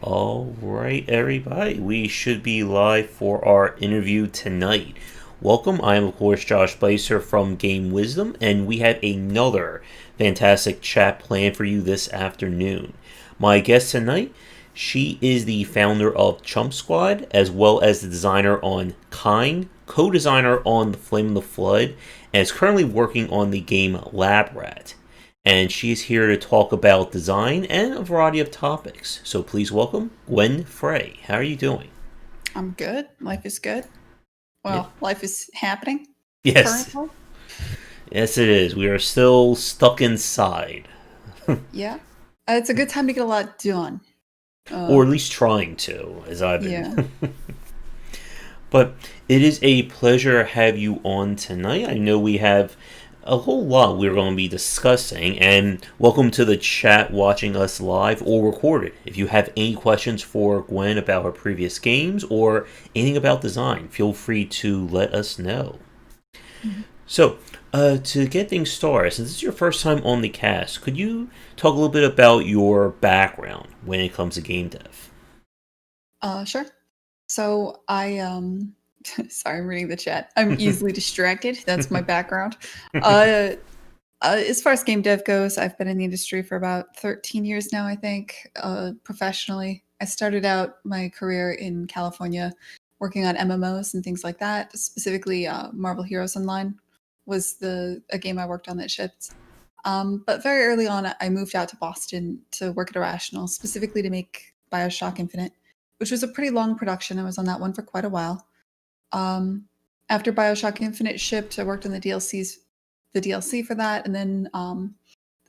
All right, everybody. We should be live for our interview tonight. Welcome. I am, of course, Josh Blaser from Game Wisdom, and we have another fantastic chat planned for you this afternoon. My guest tonight, she is the founder of Chump Squad, as well as the designer on Kine, co-designer on The Flame of the Flood, and is currently working on the game Lab Rat. And she's here to talk about design and a variety of topics. So please welcome Gwen Frey. How are you doing? I'm good. Life is good. Yeah. Well, life is happening Yes. currently. Yes, it is. We are still stuck inside. Yeah. It's a good time to get a lot done. Or at least trying to, as I've been. Yeah. But it is a pleasure to have you on tonight. I know we have a whole lot we're going to be discussing, and welcome to the chat watching us live or recorded. If you have any questions for Gwen about her previous games or anything about design, feel free to let us know. Mhm. So, to get things started, since this is your first time on the cast, could you talk a little bit about your background when it comes to game dev? Sure. So sorry, I'm reading the chat. I'm easily distracted. That's my background. Uh, as far as game dev goes, I've been in the industry for about 13 years now, I think, professionally. I started out my career in California working on MMOs and things like that. Specifically, Marvel Heroes Online was a game I worked on that shipped. But very early on, I moved out to Boston to work at Irrational, specifically to make Bioshock Infinite, which was a pretty long production. I was on that one for quite a while. Um, After Bioshock Infinite shipped, I worked on the DLC for that, and then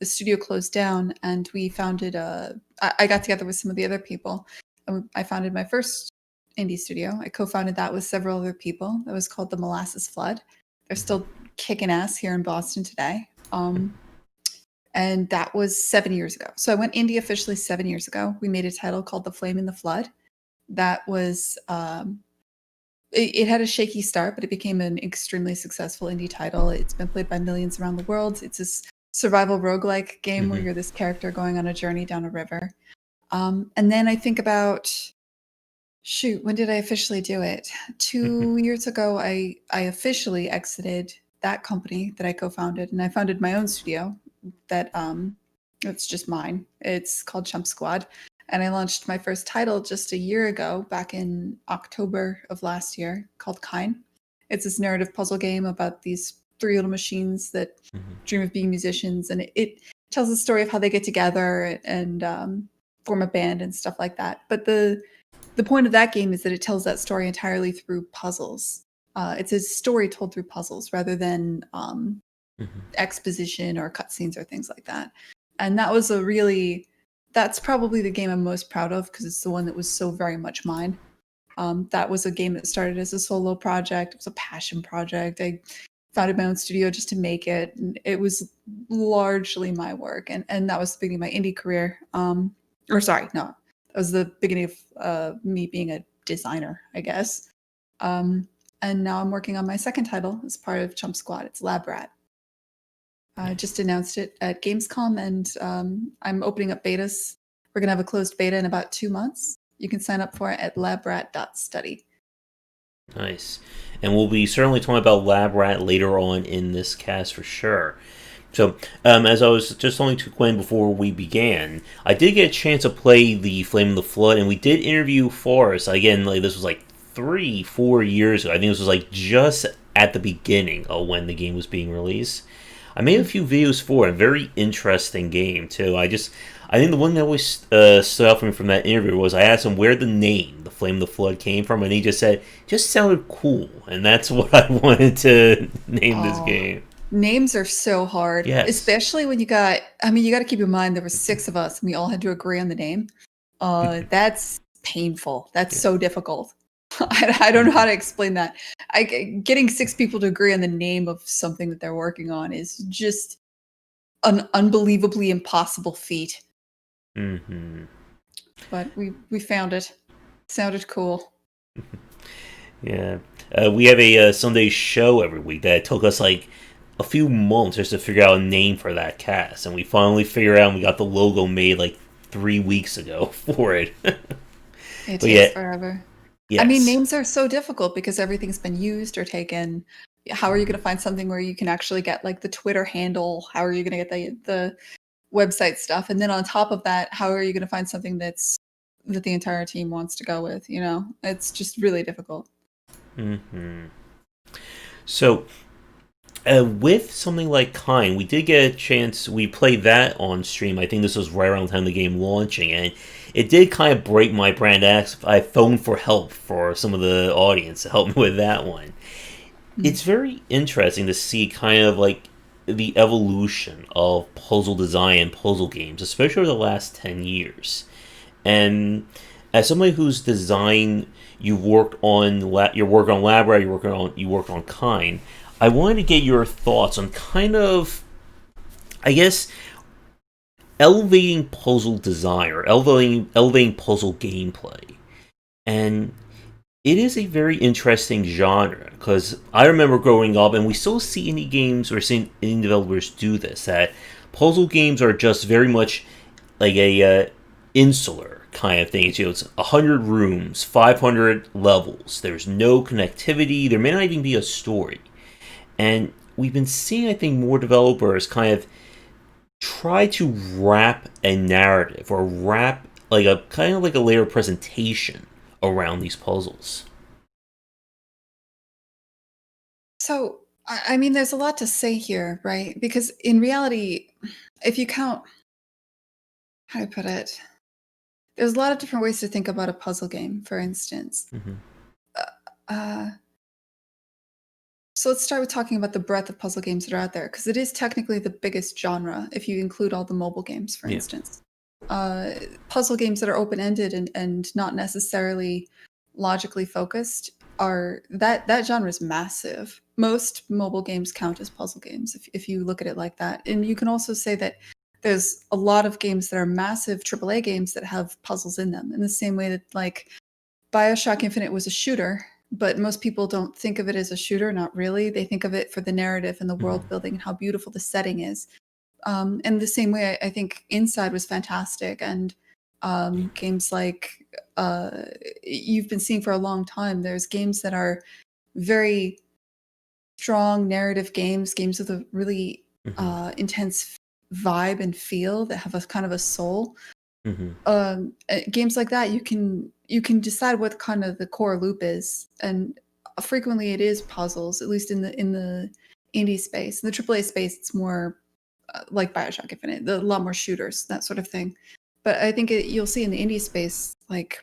the studio closed down, and we founded I got together with some of the other people, and I founded my first indie studio. I co-founded that with several other people. That was called the Molasses Flood. They're still kicking ass here in Boston today. And that was 7 years ago. So I went indie officially 7 years ago. We made a title called The Flame in the Flood. That was it had a shaky start, but it became an extremely successful indie title. It's been played by millions around the world. It's this survival roguelike game where you're this character going on a journey down a river. And then I think about, shoot, when did I officially do it? 2 years ago, I officially exited that company that I co-founded, and I founded my own studio that it's just mine. It's called Chump Squad. And I launched my first title just a year ago, back in October of last year, called Kine. It's this narrative puzzle game about these three little machines that dream of being musicians, and it tells the story of how they get together and form a band and stuff like that. But the point of that game is that it tells that story entirely through puzzles. It's a story told through puzzles rather than exposition or cutscenes or things like that. And that's probably the game I'm most proud of because it's the one that was so very much mine. That was a game that started as a solo project. It was a passion project. I founded my own studio just to make it. And it was largely my work. And that was the beginning of my indie career. Or sorry, no, that was the beginning of me being a designer, I guess. And now I'm working on my second title as part of Chump Squad. It's Lab Rat. I just announced it at Gamescom, and I'm opening up betas. We're going to have a closed beta in about 2 months. You can sign up for it at labrat.study. Nice. And we'll be certainly talking about Lab Rat later on in this cast for sure. So, as I was just telling to Gwen before we began, I did get a chance to play the Flame of the Flood, and we did interview Forrest. Again, like this was like 3-4 years ago. I think this was like just at the beginning of when the game was being released. I made a few videos for it. A very interesting game too. I think the one that always stood out for me from that interview was I asked him where the name, the Flame of the Flood, came from, and he just said, just sounded cool, and that's what I wanted to name this game. Names are so hard, Yes. especially when you got to keep in mind there were 6 of us and we all had to agree on the name. That's painful. That's so difficult. I don't know how to explain that. Getting 6 people to agree on the name of something that they're working on is just an unbelievably impossible feat. But we found it. Sounded cool. Yeah. We have a Sunday show every week that took us like a few months just to figure out a name for that cast, and we finally figured out and we got the logo made like 3 weeks ago for it. It But takes yeah, forever. I mean, yes. names are so difficult because everything's been used or taken. How are you going to find something where you can actually get like the Twitter handle? How are you going to get the website stuff? And then on top of that, how are you going to find something that the entire team wants to go with? It's just really difficult. Hmm. So, with something like Kine, we did get a chance. We played that on stream. I think this was right around the time the game launching, and it did kind of break my brand. I phoned for help for some of the audience to help me with that one. Mm. It's very interesting to see kind of like the evolution of puzzle design and puzzle games, especially over the last 10 years. And as somebody who's designed, you work on Labra, you worked on Kine. I wanted to get your thoughts on kind of, I guess, elevating puzzle design or elevating puzzle gameplay. And it is a very interesting genre because I remember growing up, and we still see indie games or see indie developers do this. That puzzle games are just very much like a insular kind of thing. It's 100 rooms, 500 levels. There's no connectivity. There may not even be a story. And we've been seeing, I think, more developers kind of try to wrap a narrative or wrap like a kind of like a layer of presentation around these puzzles. So, I mean, there's a lot to say here, right? Because in reality, if you count, how do I put it? There's a lot of different ways to think about a puzzle game, for instance. Hmm. Uh, uh, so let's start with talking about the breadth of puzzle games that are out there, because it is technically the biggest genre if you include all the mobile games, for Yeah. instance. Uh, Puzzle games that are open-ended and not necessarily logically focused are that genre is massive. Most mobile games count as puzzle games if you look at it like that. And you can also say that there's a lot of games that are massive AAA games that have puzzles in them in the same way that like Bioshock Infinite was a shooter, but most people don't think of it as a shooter, not really. They think of it for the narrative and the world Hmm. building and how beautiful the setting is. And the same way, I think Inside was fantastic, and Yeah. games like uh, you've been seeing for a long time. There's games that are very strong narrative games, games with a really Hmm. intense vibe and feel that have a kind of a soul. Hmm. Games like that, you can decide what kind of the core loop is, and frequently it is puzzles. At least in the indie space, in the AAA space, it's more like Bioshock Infinite, a lot more shooters, that sort of thing. But I think you'll see in the indie space, like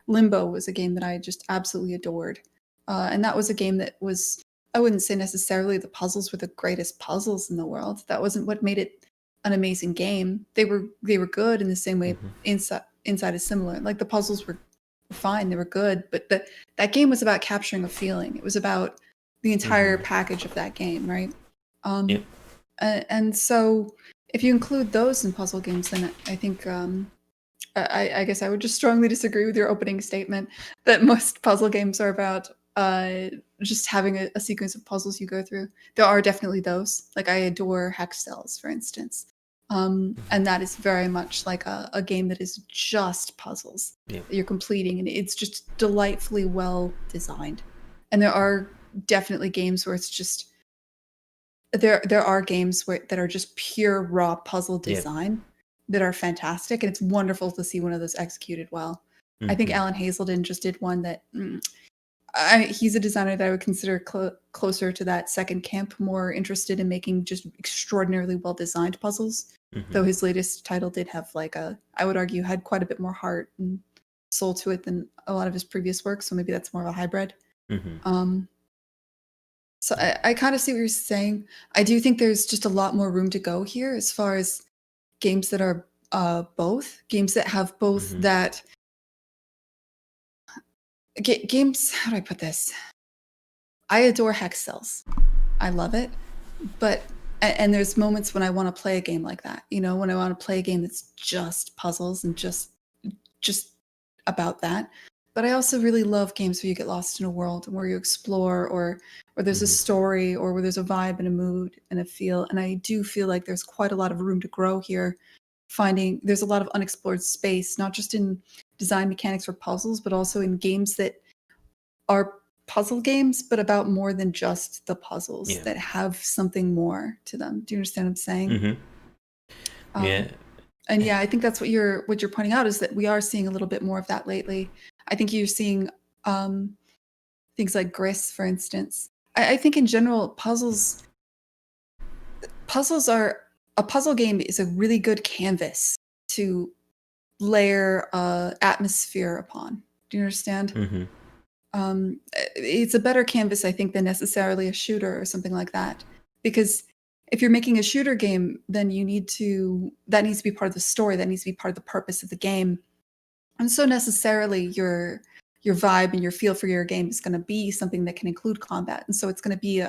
Limbo was a game that I just absolutely adored, and that was a game that was, I wouldn't say necessarily the puzzles were the greatest puzzles in the world. That wasn't what made it an amazing game. They were good in the same way Hmm. Inside is similar. Like the puzzles were fine, they were good, but that game was about capturing a feeling. It was about the entire Hmm. package of that game, right? Yeah. Um, and so if you include those in puzzle games, then I think I guess I would just strongly disagree with your opening statement that most puzzle games are about just having a sequence of puzzles you go through. There are definitely those. Like I adore Hexcells, for instance. And that is very much like a game that is just puzzles Yeah. that you're completing, and it's just delightfully well designed. And there are definitely games where it's just there are games that are just pure raw puzzle Yeah. design that are fantastic, and it's wonderful to see one of those executed well. I think Hmm. Alan Hazelden just did one that he's a designer that I would consider closer to that second camp, more interested in making just extraordinarily well designed puzzles. Hmm. Though his latest title did have I would argue, had quite a bit more heart and soul to it than a lot of his previous work. So maybe that's more of a hybrid. Hmm. Um, so I kind of see what you're saying. I do think there's just a lot more room to go here as far as games that are both games that have both Hmm. that games. How do I put this? I adore Hex Cells. I love it, but and there's moments when I want to play a game like that. When I want to play a game that's just puzzles and just about that. But I also really love games where you get lost in a world and where you explore, or there's a Hmm. story, or where there's a vibe and a mood and a feel. And I do feel like there's quite a lot of room to grow here. Finding there's a lot of unexplored space, not just in design mechanics for puzzles, but also in games that are puzzle games, but about more than just the puzzles, that have something more to them. Do you understand what I'm saying? Mm-hmm. Yeah. And yeah, I think that's what you're pointing out, is that we are seeing a little bit more of that lately. I think you're seeing things like Gris, for instance. I think in general, puzzles are a puzzle game is a really good canvas to layer atmosphere upon. Do you understand? Mm-hmm. It's a better canvas, I think, than necessarily a shooter or something like that. Because if you're making a shooter game, then that needs to be part of the story, that needs to be part of the purpose of the game. And so necessarily your vibe and your feel for your game is going to be something that can include combat. And so it's going to be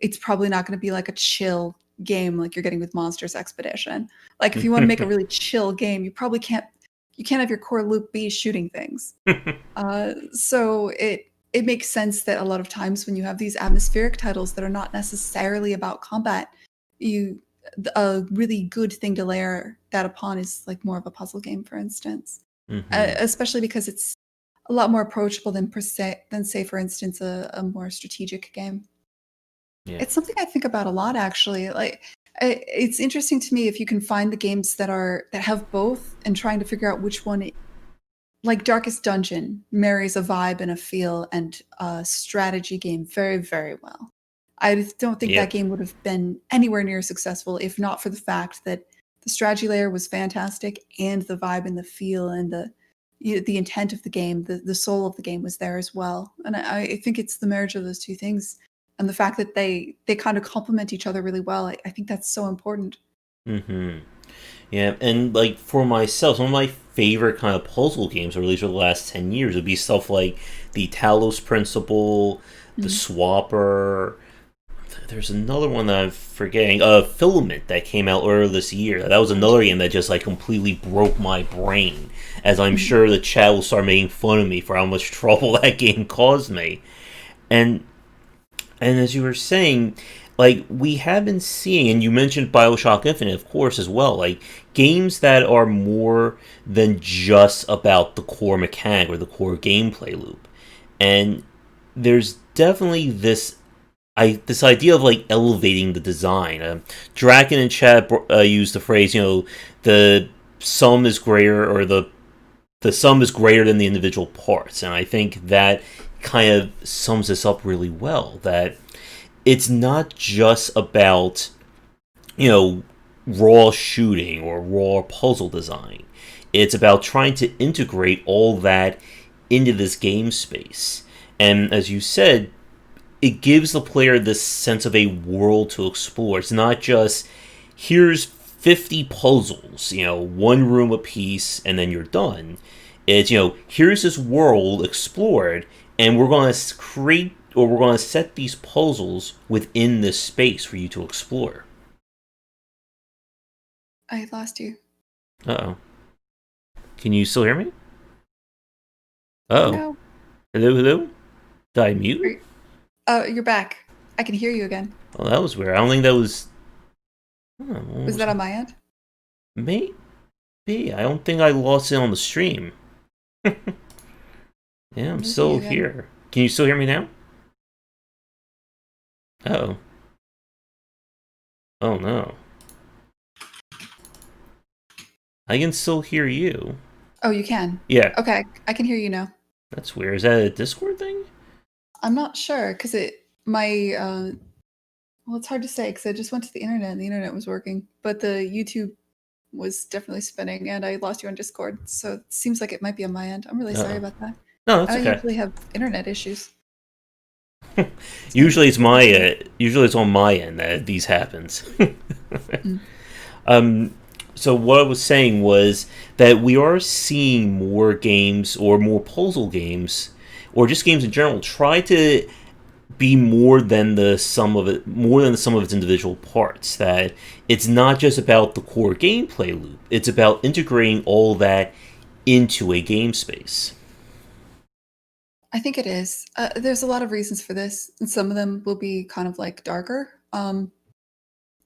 it's probably not going to be like a chill game like you're getting with Monsters Expedition. Like if you want to make a really chill game, you probably can't have your core loop be shooting things. So it makes sense that a lot of times when you have these atmospheric titles that are not necessarily about combat, a really good thing to layer that upon is like more of a puzzle game, for instance. Especially because it's a lot more approachable than say, for instance, a more strategic game. Yeah. It's something I think about a lot, actually. Like, it's interesting to me if you can find the games that have both, and trying to figure out which one. Like Darkest Dungeon marries a vibe and a feel and a strategy game very, very well. I don't think that game would have been anywhere near successful if not for the fact that the strategy layer was fantastic, and the vibe and the feel and the intent of the game, the soul of the game was there as well. And I think it's the marriage of those two things, and the fact that they kind of complement each other really well. I think that's so important. Mm-hmm. Yeah, and like for myself, some of my favorite kind of puzzle games, or at least for the last 10 years, would be stuff like the Talos Principle, the Swapper. There's another one that I'm forgetting. Filament, that came out earlier this year. That was another game that just like completely broke my brain. As I'm sure the chat will start making fun of me for how much trouble that game caused me. And as you were saying, like we have been seeing, and you mentioned Bioshock Infinite, of course, as well. Like games that are more than just about the core mechanic or the core gameplay loop. And there's definitely this idea of like elevating the design. Draken in chat used the phrase, the sum is greater, or the sum is greater than the individual parts, and I think that kind of sums this up really well. That it's not just about raw shooting or raw puzzle design. It's about trying to integrate all that into this game space. And as you said, it gives the player this sense of a world to explore. It's not just, here's 50 puzzles, one room apiece, and then you're done. It's, here's this world explored, and we're going to create, or we're going to set these puzzles within this space for you to explore. I lost you. Uh-oh. Can you still hear me? Uh-oh. No. Hello? Did I mute? You're back. I can hear you again. Oh, that was weird. I don't think that was... Was that on my end? Maybe. I don't think I lost it on the stream. Yeah, I'm still here. Can you still hear me now? Uh-oh. Oh, no. I can still hear you. Oh, you can? Yeah. Okay, I can hear you now. That's weird. Is that a Discord thing? I'm not sure, because well, it's hard to say, because I just went to the internet, and the internet was working, but the YouTube was definitely spinning, and I lost you on Discord, so it seems like it might be on my end. I'm really sorry about that. No, that's okay. I usually have internet issues. Usually it's on my end that these happens. So what I was saying was that we are seeing more games, or more puzzle games, or just games in general, try to be more than the sum of its individual parts. That it's not just about the core gameplay loop, it's about integrating all that into a game space. I think it is. There's a lot of reasons for this, and some of them will be kind of like darker.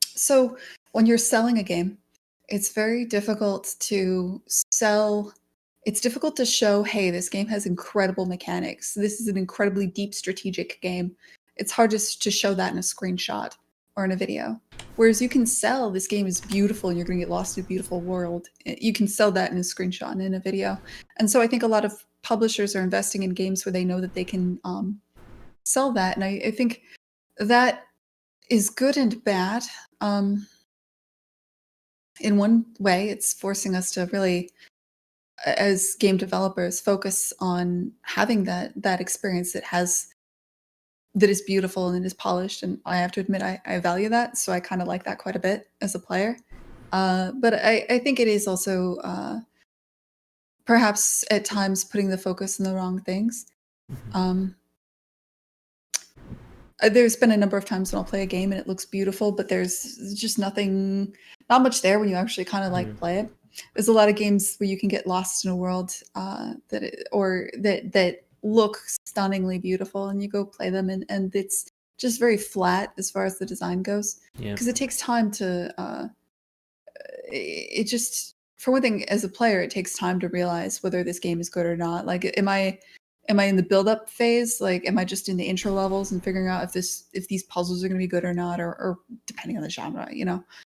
So when you're selling a game, it's very difficult to sell it's difficult to show, hey, this game has incredible mechanics. This is an incredibly deep strategic game. It's hard to show that in a screenshot or in a video. Whereas you can sell this game is beautiful and you're going to get lost in a beautiful world. You can sell that in a screenshot and in a video. And so I think a lot of publishers are investing in games where they know that they can sell that. And I think that is good and bad. In one way, it's forcing us to really, as game developers, focus on having that experience that is beautiful and is polished. And I have to admit, I value that. So I kind of like that quite a bit as a player. But I think it is also perhaps at times putting the focus on the wrong things. There's been a number of times when I'll play a game and it looks beautiful, but there's just not much there when you actually kind of like play it. There's a lot of games where you can get lost in a world that look stunningly beautiful, and you go play them, and it's just very flat as far as the design goes. Because it takes time to. It just, for one thing, as a player, it takes time to realize whether this game is good or not. Like, am I in the build-up phase? Like, am I just in the intro levels and figuring out if these puzzles are going to be good or not, or depending on the genre,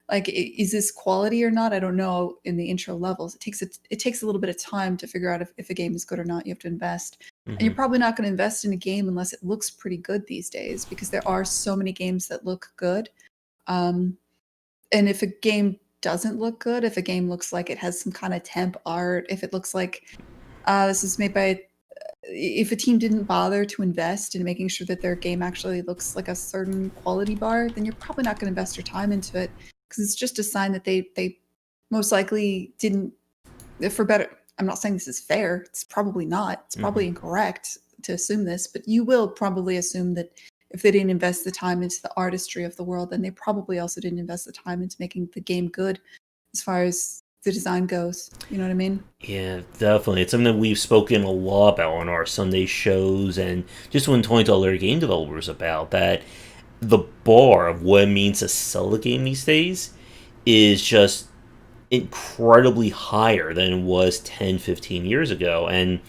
like, is this quality or not? I don't know. In the intro levels, it takes a little bit of time to figure out if a game is good or not. You have to invest, and you're probably not going to invest in a game unless it looks pretty good these days, because there are so many games that look good. And if a game doesn't look good, if a game looks like it has some kind of temp art, if it looks like this is made by, if a team didn't bother to invest in making sure that their game actually looks like a certain quality bar, then you're probably not going to invest your time into it, because it's just a sign that they most likely didn't, for better. I'm not saying this is fair. It's probably not. It's probably incorrect to assume this, but you will probably assume that if they didn't invest the time into the artistry of the world, then they probably also didn't invest the time into making the game good as far as the design goes. You know what I mean? Yeah, definitely. It's something that we've spoken a lot about on our Sunday shows, and just when talking to other game developers about that, the bar of what it means to sell a game these days is just incredibly higher than it was 10, 15 years ago. And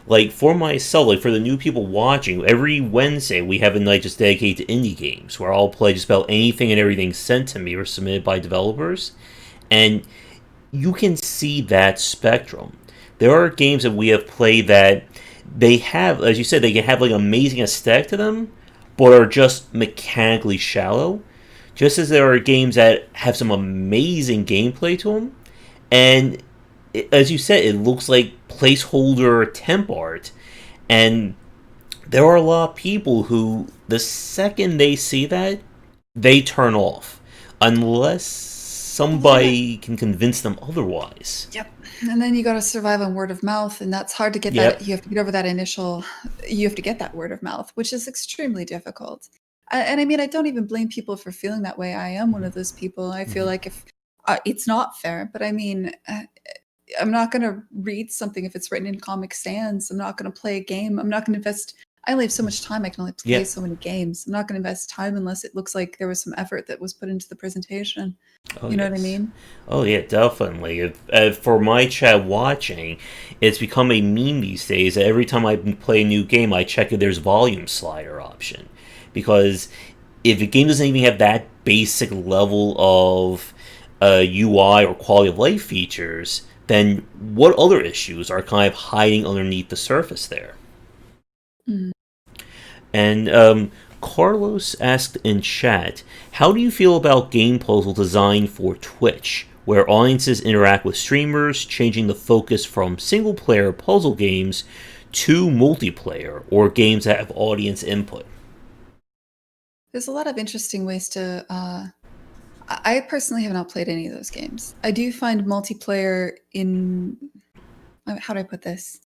like, for myself, like, for the new people watching, every Wednesday we have a night just dedicated to indie games, where I'll play just about anything and everything sent to me or submitted by developers. And you can see that spectrum. There are games that we have played that they have, as you said, they can have like amazing aesthetic to them, but are just mechanically shallow. Just as there are games that have some amazing gameplay to them, and as you said, it looks like placeholder temp art. And there are a lot of people who, the second they see that, they turn off, unless somebody can convince them otherwise. Yep. And then you got to survive on word of mouth, and that's hard to get. Yep. That you have to get over that initial. You have to get that word of mouth, which is extremely difficult. And I mean, I don't even blame people for feeling that way. I am one of those people. I feel like if it's not fair, but I mean, I'm not going to read something if it's written in Comic Sans. I'm not going to play a game. I'm not going to invest. I only have so much time. I can only play so many games. I'm not going to invest time unless it looks like there was some effort that was put into the presentation. You know what I mean? Oh yeah, definitely. For my chat watching, it's become a meme these days that every time I play a new game, I check if there's volume slider option. Because if a game doesn't even have that basic level of UI or quality of life features, then what other issues are kind of hiding underneath the surface there? And Carlos asked in chat, how do you feel about game puzzle design for Twitch, where audiences interact with streamers, changing the focus from single-player puzzle games to multiplayer, or games that have audience input? There's a lot of interesting ways to. I personally have not played any of those games. I do find multiplayer in. How do I put this?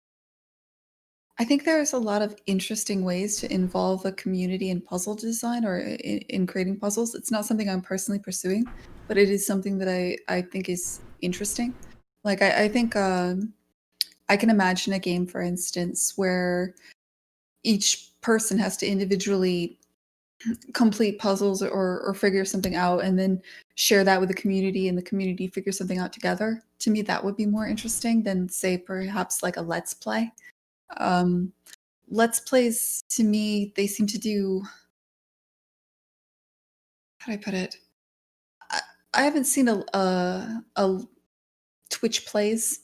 I think there's a lot of interesting ways to involve a community in puzzle design or in creating puzzles. It's not something I'm personally pursuing, but it is something that I think is interesting. Like, I think I can imagine a game, for instance, where each person has to individually complete puzzles or figure something out and then share that with the community and the community figure something out together. To me, that would be more interesting than, say, perhaps like a let's play. Um, let's plays, to me, they seem to do, how do I put it? I haven't seen a Twitch plays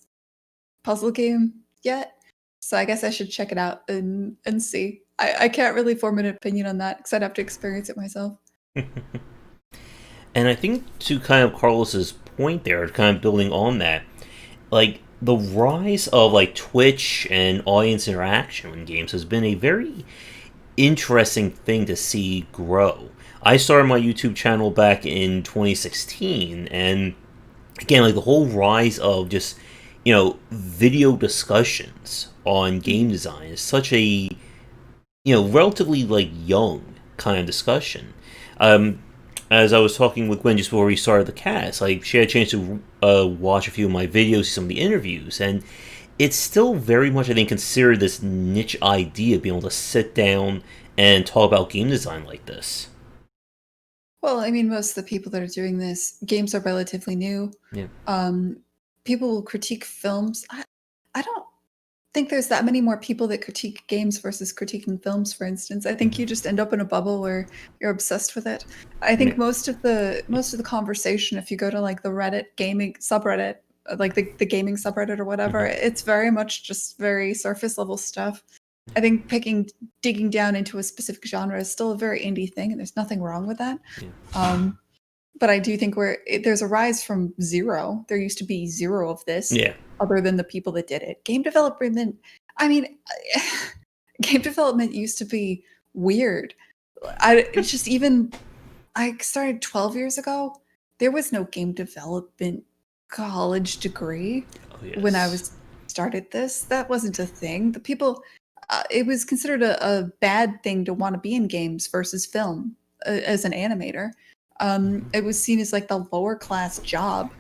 puzzle game yet, so I guess I should check it out and see. I can't really form an opinion on that because I'd have to experience it myself. And I think to kind of Carlos's point there, kind of building on that, like the rise of like Twitch and audience interaction in games has been a very interesting thing to see grow. I started my YouTube channel back in 2016, and again, like the whole rise of just video discussions on game design is such a relatively like young kind of discussion. As I was talking with Gwen just before we started the cast, like she had a chance to watch a few of my videos, some of the interviews, and it's still very much, I think, considered this niche idea, being able to sit down and talk about game design like this. Well, I mean, most of the people that are doing this, games are relatively new. Yeah. People will critique films. I don't think there's that many more people that critique games versus critiquing films, for instance. I think you just end up in a bubble where you're obsessed with it. I think most of the conversation, if you go to like the Reddit gaming subreddit, like the gaming subreddit or whatever, it's very much just very surface level stuff. I think digging down into a specific genre is still a very indie thing, and there's nothing wrong with that. Yeah. But I do think there's a rise from zero. There used to be zero of this, other than the people that did it. Game development, I mean, game development used to be weird. I started 12 years ago. There was no game development college degree when I started this. That wasn't a thing. The people, it was considered a bad thing to want to be in games versus film as an animator. It was seen as like the lower class job.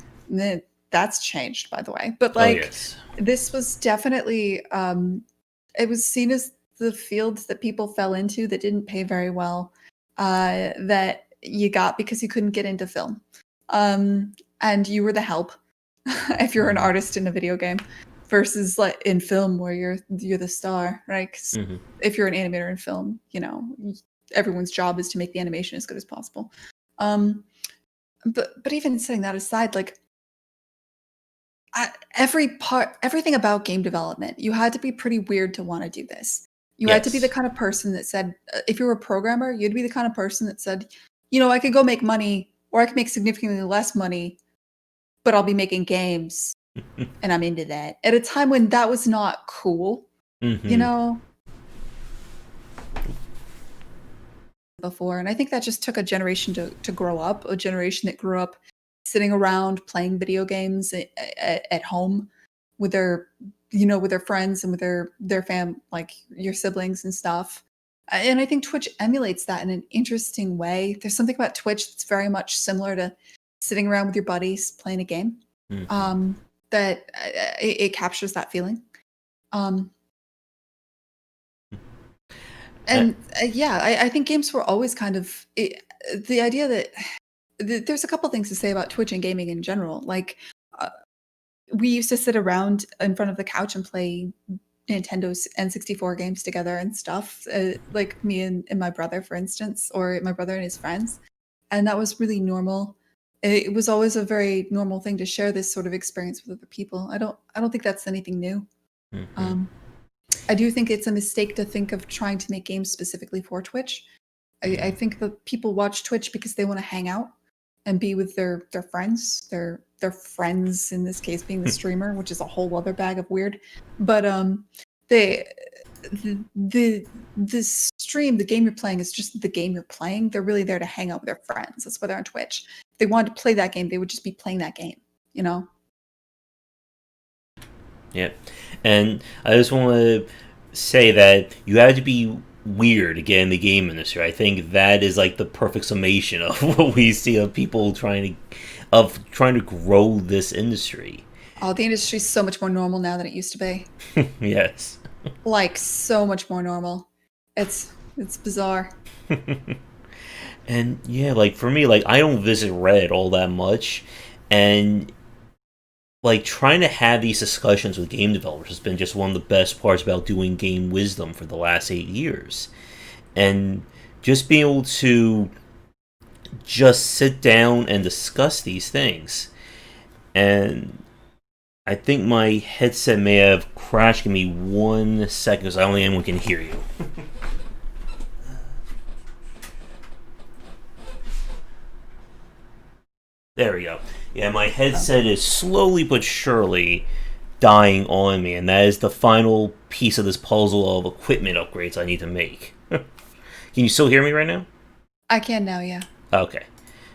That's changed, by the way. But like, this was definitely, it was seen as the fields that people fell into that didn't pay very well, that you got because you couldn't get into film. And you were the help if you're an artist in a video game versus like in film where you're the star, right? 'Cause if you're an animator in film, everyone's job is to make the animation as good as possible. But even setting that aside, like everything about game development, you had to be pretty weird to want to do this. You had to be the kind of person that said, if you were a programmer, you'd be the kind of person that said, I could go make money, or I could make significantly less money, but I'll be making games, and I'm into that. At a time when that was not cool, before. And I think that just took a generation to grow up, a generation that grew up sitting around playing video games at home with their with their friends and with their fam, like your siblings and stuff. And I think Twitch emulates that in an interesting way. There's something about Twitch that's very much similar to sitting around with your buddies playing a game. That it captures that feeling. I think games were always kind of the idea that there's a couple things to say about Twitch and gaming in general. Like, we used to sit around in front of the couch and play Nintendo's N64 games together and stuff, like me and my brother, for instance, or my brother and his friends. And that was really normal. It was always a very normal thing to share this sort of experience with other people. I don't think that's anything new. I do think it's a mistake to think of trying to make games specifically for Twitch. I think that people watch Twitch because they want to hang out and be with their friends, their friends in this case being the streamer, which is a whole other bag of weird. But the stream, the game you're playing is just the game you're playing. They're really there to hang out with their friends. That's why they're on Twitch. If they wanted to play that game, they would just be playing that game, Yeah. And I just want to say that you have to be weird to get in the game industry. I think that is like the perfect summation of what we see of people trying to grow this industry. Oh, the industry's so much more normal now than it used to be. Yes. Like, so much more normal. It's bizarre. And yeah, like for me, like I don't visit Reddit all that much, and like trying to have these discussions with game developers has been just one of the best parts about doing game wisdom for the last 8 years. And just being able to just sit down and discuss these things. And I think my headset may have crashed. Give me 1 second because I don't think anyone can hear you. There we go. Yeah, my Oh. headset is slowly but surely dying on me, and that is the final piece of this puzzle of equipment upgrades I need to make. Can you still hear me right now? I can now, yeah. Okay.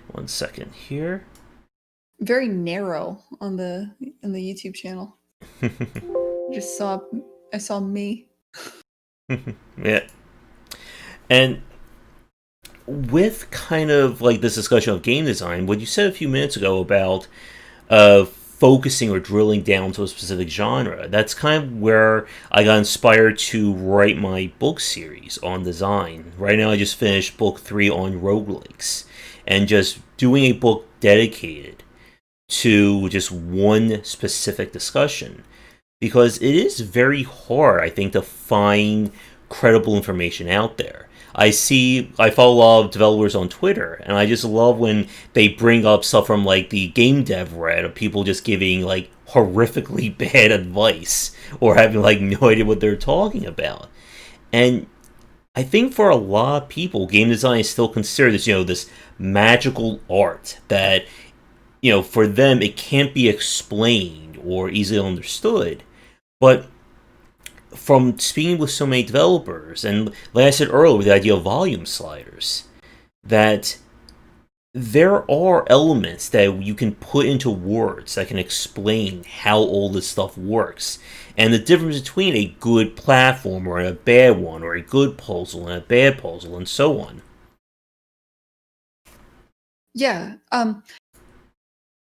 1 second here. Very narrow on the YouTube channel. Just saw I saw me. Yeah. And with kind of like this discussion of game design, what you said a few minutes ago about focusing or drilling down to a specific genre, that's kind of where I got inspired to write my book series on design. Right now, I just finished book 3 on roguelikes, and just doing a book dedicated to just one specific discussion because it is very hard, I think, to find credible information out there. I follow a lot of developers on Twitter, and I just love when they bring up stuff from like the game dev Reddit of people just giving like horrifically bad advice or having like no idea what they're talking about. And I think for a lot of people, game design is still considered this, this magical art that, for them it can't be explained or easily understood. But from speaking with so many developers, and like I said earlier, with the idea of volume sliders, that there are elements that you can put into words that can explain how all this stuff works. And the difference between a good platformer and a bad one, or a good puzzle and a bad puzzle, and so on. Yeah.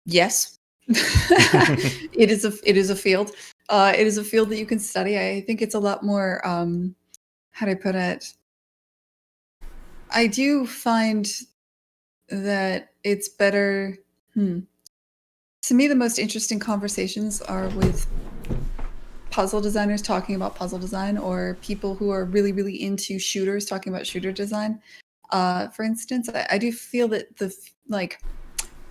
Yes. It is a field. It is a field that you can study. I think it's a lot more how do I put it? I do find that it's better. To me, the most interesting conversations are with puzzle designers talking about puzzle design, or people who are really, really into shooters talking about shooter design. For instance, I do feel that like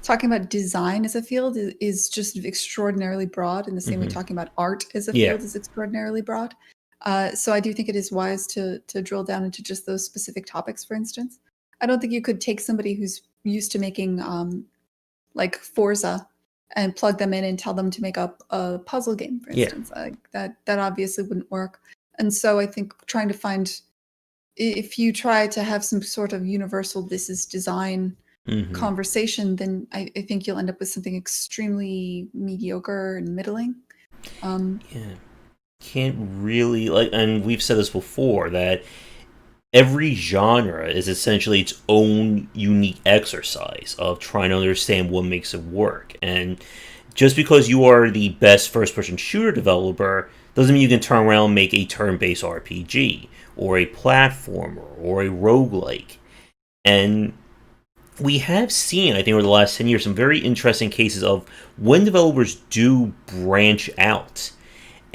talking about design as a field is just extraordinarily broad, in the same way Hmm. talking about art as a Yeah. field is extraordinarily broad. So I do think it is wise to drill down into just those specific topics. For instance, I don't think you could take somebody who's used to making like Forza and plug them in and tell them to make up a puzzle game, for Yeah. instance. That obviously wouldn't work. And so I think trying to find, if you try to have some sort of universal this is design Hmm. conversation, then I think you'll end up with something extremely mediocre and middling. Um, Yeah. Can't really like, and we've said this before that every genre is essentially its own unique exercise of trying to understand what makes it work. And just because you are the best first person shooter developer doesn't mean you can turn around and make a turn based RPG or a platformer or a roguelike. And we have seen, I think, over the last 10 years, some very interesting cases of when developers do branch out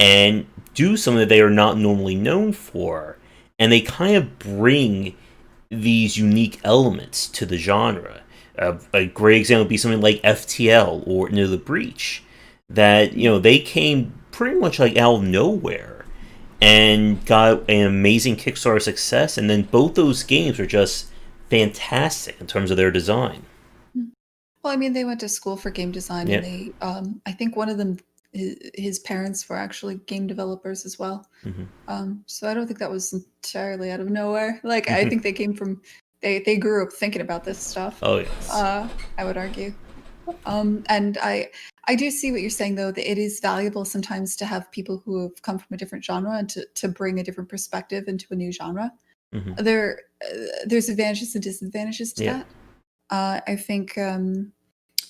and do something that they are not normally known for, and they kind of bring these unique elements to the genre. A great example would be something like FTL or Into the Breach, that they came pretty much like out of nowhere and got an amazing Kickstarter success, and then both those games are just fantastic in terms of their design. well, I mean, they went to school for game design, and Yeah. they, I think one of them, his parents were actually game developers as well. Hmm. So I don't think that was entirely out of nowhere. Like I think they came from, they grew up thinking about this stuff. Oh yes. I would argue. And I do see what you're saying, though, that it is valuable sometimes to have people who have come from a different genre and to bring a different perspective into a new genre. Hmm. There's advantages and disadvantages to Yeah. that. I think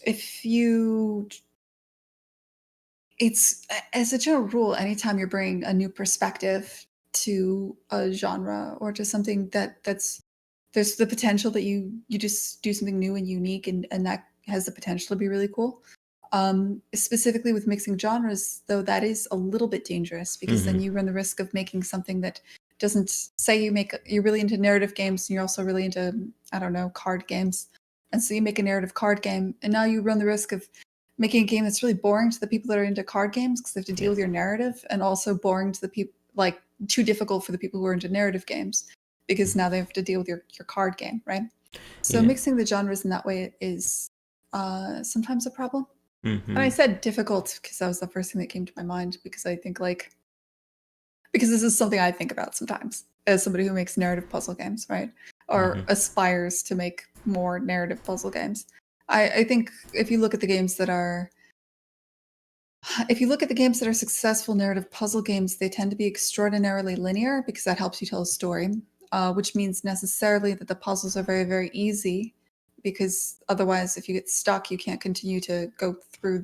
if you, it's as a general rule, anytime you're bringing a new perspective to a genre or to something that's there's the potential that you just do something new and unique, and that has the potential to be really cool. Specifically with mixing genres, though, that is a little bit dangerous because then you run the risk of making something that doesn't say you're really into narrative games and you're also really into, I don't know, card games. And so you make a narrative card game, and now you run the risk of making a game that's really boring to the people that are into card games because they have to deal with your narrative, and also boring to the people, like too difficult for the people who are into narrative games because now they have to deal with your card game, right? So mixing the genres in that way is sometimes a problem. And I said difficult because that was the first thing that came to my mind, because I think because this is something I think about sometimes as somebody who makes narrative puzzle games, right? Or aspires to make more narrative puzzle games. I think if you look at the games that are successful narrative puzzle games, they tend to be extraordinarily linear because that helps you tell a story, which means necessarily that the puzzles are very, very easy, because otherwise, if you get stuck, you can't continue to go through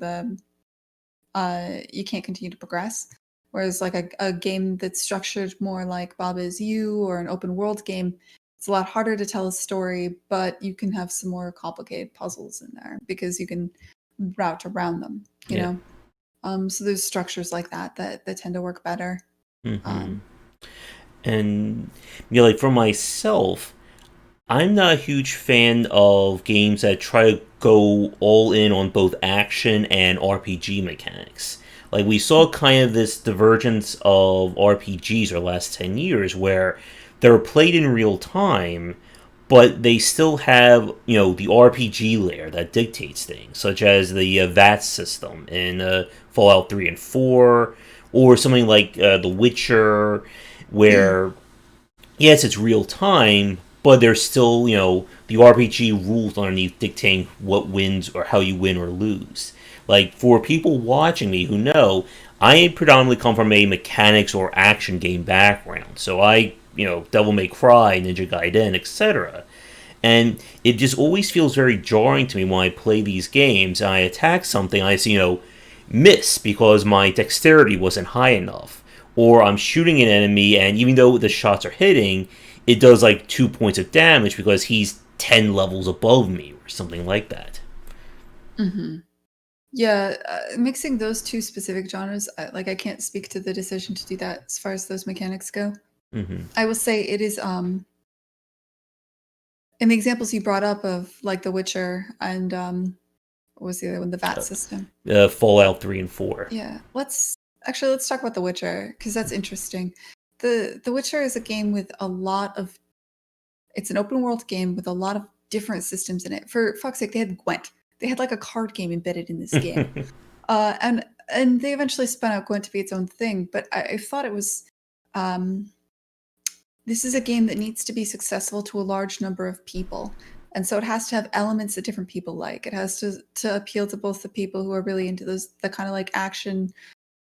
you can't continue to progress. Whereas like a game that's structured more like Bob Is You or an open world game, it's a lot harder to tell a story, but you can have some more complicated puzzles in there because you can route around them, you know? So there's structures like that tend to work better. And like for myself, I'm not a huge fan of games that try to go all in on both action and RPG mechanics. Like, we saw kind of this divergence of RPGs over the last 10 years where they're played in real time, but they still have, the RPG layer that dictates things, such as the VAT system in Fallout 3 and 4, or something like The Witcher, where, yes, it's real time, but there's still, the RPG rules underneath dictating what wins or how you win or lose. Like, for people watching me who know, I predominantly come from a mechanics or action game background. So I, Devil May Cry, Ninja Gaiden, etc. And it just always feels very jarring to me when I play these games and I attack something, I see, miss because my dexterity wasn't high enough. Or I'm shooting an enemy, and even though the shots are hitting, it does like 2 points of damage because he's 10 levels above me or something like that. Yeah, mixing those two specific genres, I can't speak to the decision to do that as far as those mechanics go. I will say it is in the examples you brought up of like The Witcher and what was the other one, the VAT system? Fallout 3 and 4. Yeah, let's talk about The Witcher because that's interesting. The Witcher is a game with it's an open world game with a lot of different systems in it. For fuck's sake, they had Gwent. They had like a card game embedded in this game. And they eventually spun out Gwent to be its own thing. But I thought it was this is a game that needs to be successful to a large number of people. And so it has to have elements that different people like. It has to appeal to both the people who are really into the kind of like action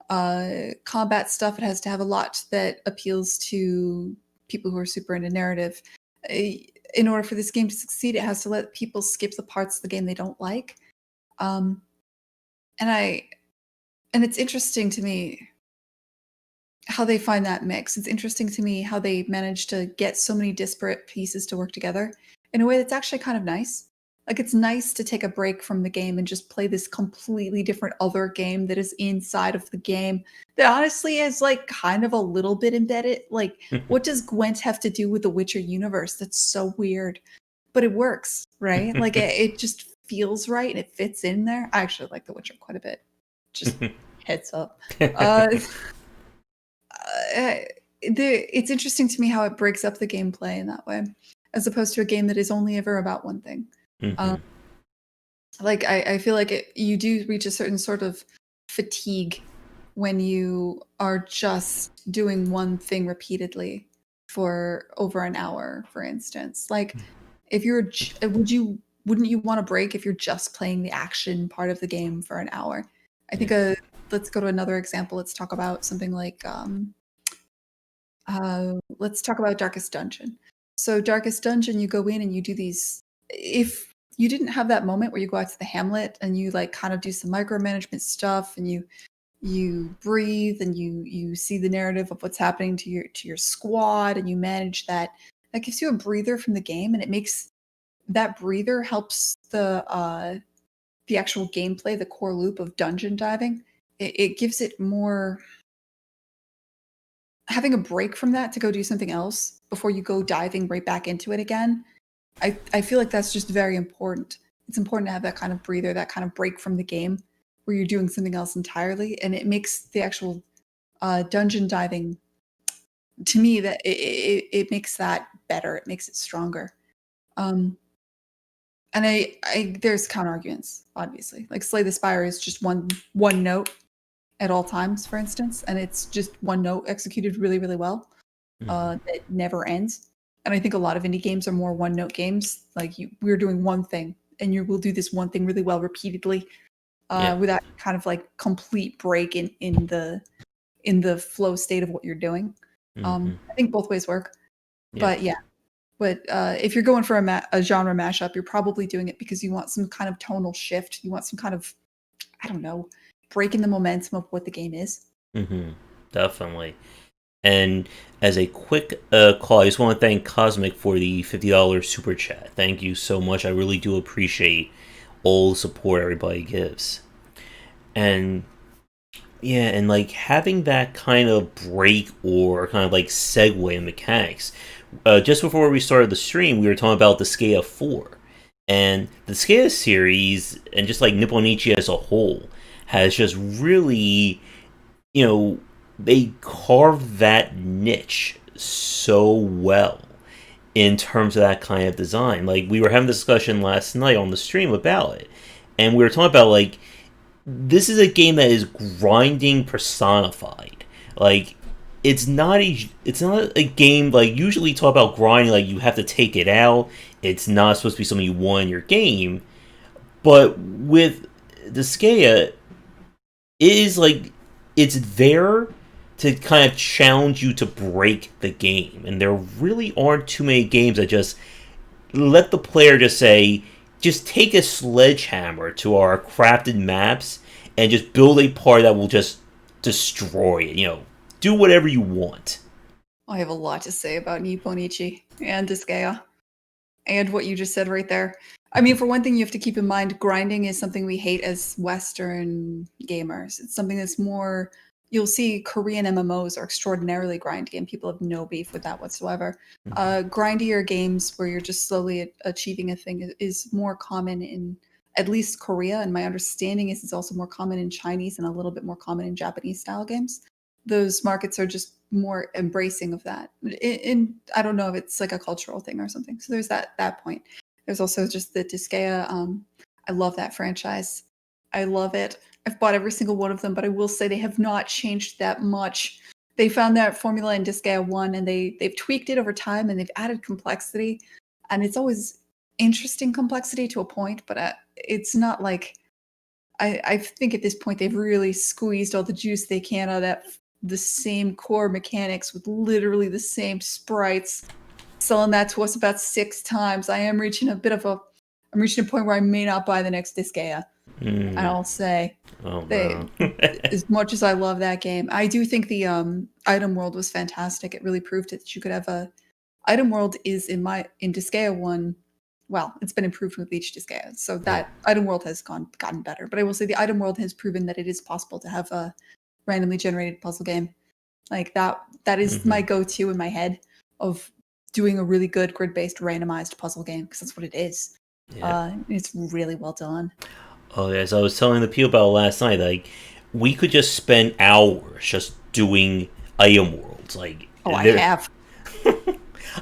combat stuff. It has to have a lot that appeals to people who are super into narrative. In order for this game to succeed, it has to let people skip the parts of the game they don't like. And it's interesting to me how they find that mix. It's interesting to me how they manage to get so many disparate pieces to work together in a way that's actually kind of nice. Like, it's nice to take a break from the game and just play this completely different other game that is inside of the game that honestly is like kind of a little bit embedded. Like, what does Gwent have to do with the Witcher universe? That's so weird, but it works, right? Like, it just feels right and it fits in there. I actually like The Witcher quite a bit. Just heads up. It's interesting to me how it breaks up the gameplay in that way, as opposed to a game that is only ever about one thing. Like, I feel like you do reach a certain sort of fatigue when you are just doing one thing repeatedly for over an hour, for instance. Like, if you're, wouldn't you want a break if you're just playing the action part of the game for an hour? I think let's go to another example. Let's talk about something like let's talk about Darkest Dungeon. So Darkest Dungeon, you go in and you do these. If you didn't have that moment where you go out to the hamlet and you like kind of do some micromanagement stuff and you breathe and you see the narrative of what's happening to your squad and you manage that that gives you a breather from the game, and it makes that breather helps the actual gameplay, the core loop of dungeon diving. It gives it more, having a break from that to go do something else before you go diving right back into it again. I feel like that's just very important. It's important to have that kind of breather, that kind of break from the game where you're doing something else entirely, and it makes the actual dungeon diving, to me, that it makes that better. It makes it stronger. Um, and there's counter arguments, obviously. Like Slay the Spire is just one note at all times, for instance, and it's just one note executed really, really well. That never ends. And I think a lot of indie games are more one note games. Like we're doing one thing, and you will do this one thing really well repeatedly, with that kind of like complete break in the flow state of what you're doing. I think both ways work. But if you're going for a genre mashup, you're probably doing it because you want some kind of tonal shift. You want some kind of, I don't know, breaking the momentum of what the game is. Definitely. And as a quick call, I just want to thank Cosmic for the $50 super chat. Thank you so much. I really do appreciate all the support everybody gives. And yeah, and like having that kind of break or kind of like segue in mechanics. Just before we started the stream, we were talking about Disgaea 4. And the Disgaea series, and just like Nipponichi as a whole, has just really, they carved that niche so well in terms of that kind of design. Like, we were having a discussion last night on the stream about it, and we were talking about, like, this is a game that is grinding personified. Like, it's not a game, like, usually talk about grinding, like, you have to take it out. It's not supposed to be something you want in your game. But with Disgaea, it is, like, it's there to kind of challenge you to break the game. And there really aren't too many games that just let the player just say, just take a sledgehammer to our crafted maps and just build a part that will just destroy it. Do whatever you want. I have a lot to say about Nipponichi and Disgaea and what you just said right there. I mean, for one thing, you have to keep in mind grinding is something we hate as Western gamers. It's something that's more, you'll see Korean MMOs are extraordinarily grindy, and people have no beef with that whatsoever. Grindier games where you're just slowly achieving a thing is more common in at least Korea, and my understanding is it's also more common in Chinese and a little bit more common in Japanese style games. Those markets are just more embracing of that. I don't know if it's like a cultural thing or something. So there's that point. There's also just the Disgaea. I love that franchise. I love it. I've bought every single one of them, but I will say they have not changed that much. They found that formula in Disgaea 1, and they've tweaked it over time, and they've added complexity. And it's always interesting complexity to a point, but it's not like... I think at this point they've really squeezed all the juice they can out of the same core mechanics with literally the same sprites, selling that to us about 6 times. I'm reaching a point where I may not buy the next Disgaea. And I'll say, as much as I love that game, I do think the item world was fantastic. It really proved that you could have a item world is in Disgaea 1. Well, it's been improved with each Disgaea, so that item world has gotten better. But I will say the item world has proven that it is possible to have a randomly generated puzzle game like that. That is my go-to in my head of doing a really good grid-based randomized puzzle game, because that's what it is. It's really well done. Oh, as I was telling the people about last night, like, we could just spend hours just doing item worlds. Like, I have.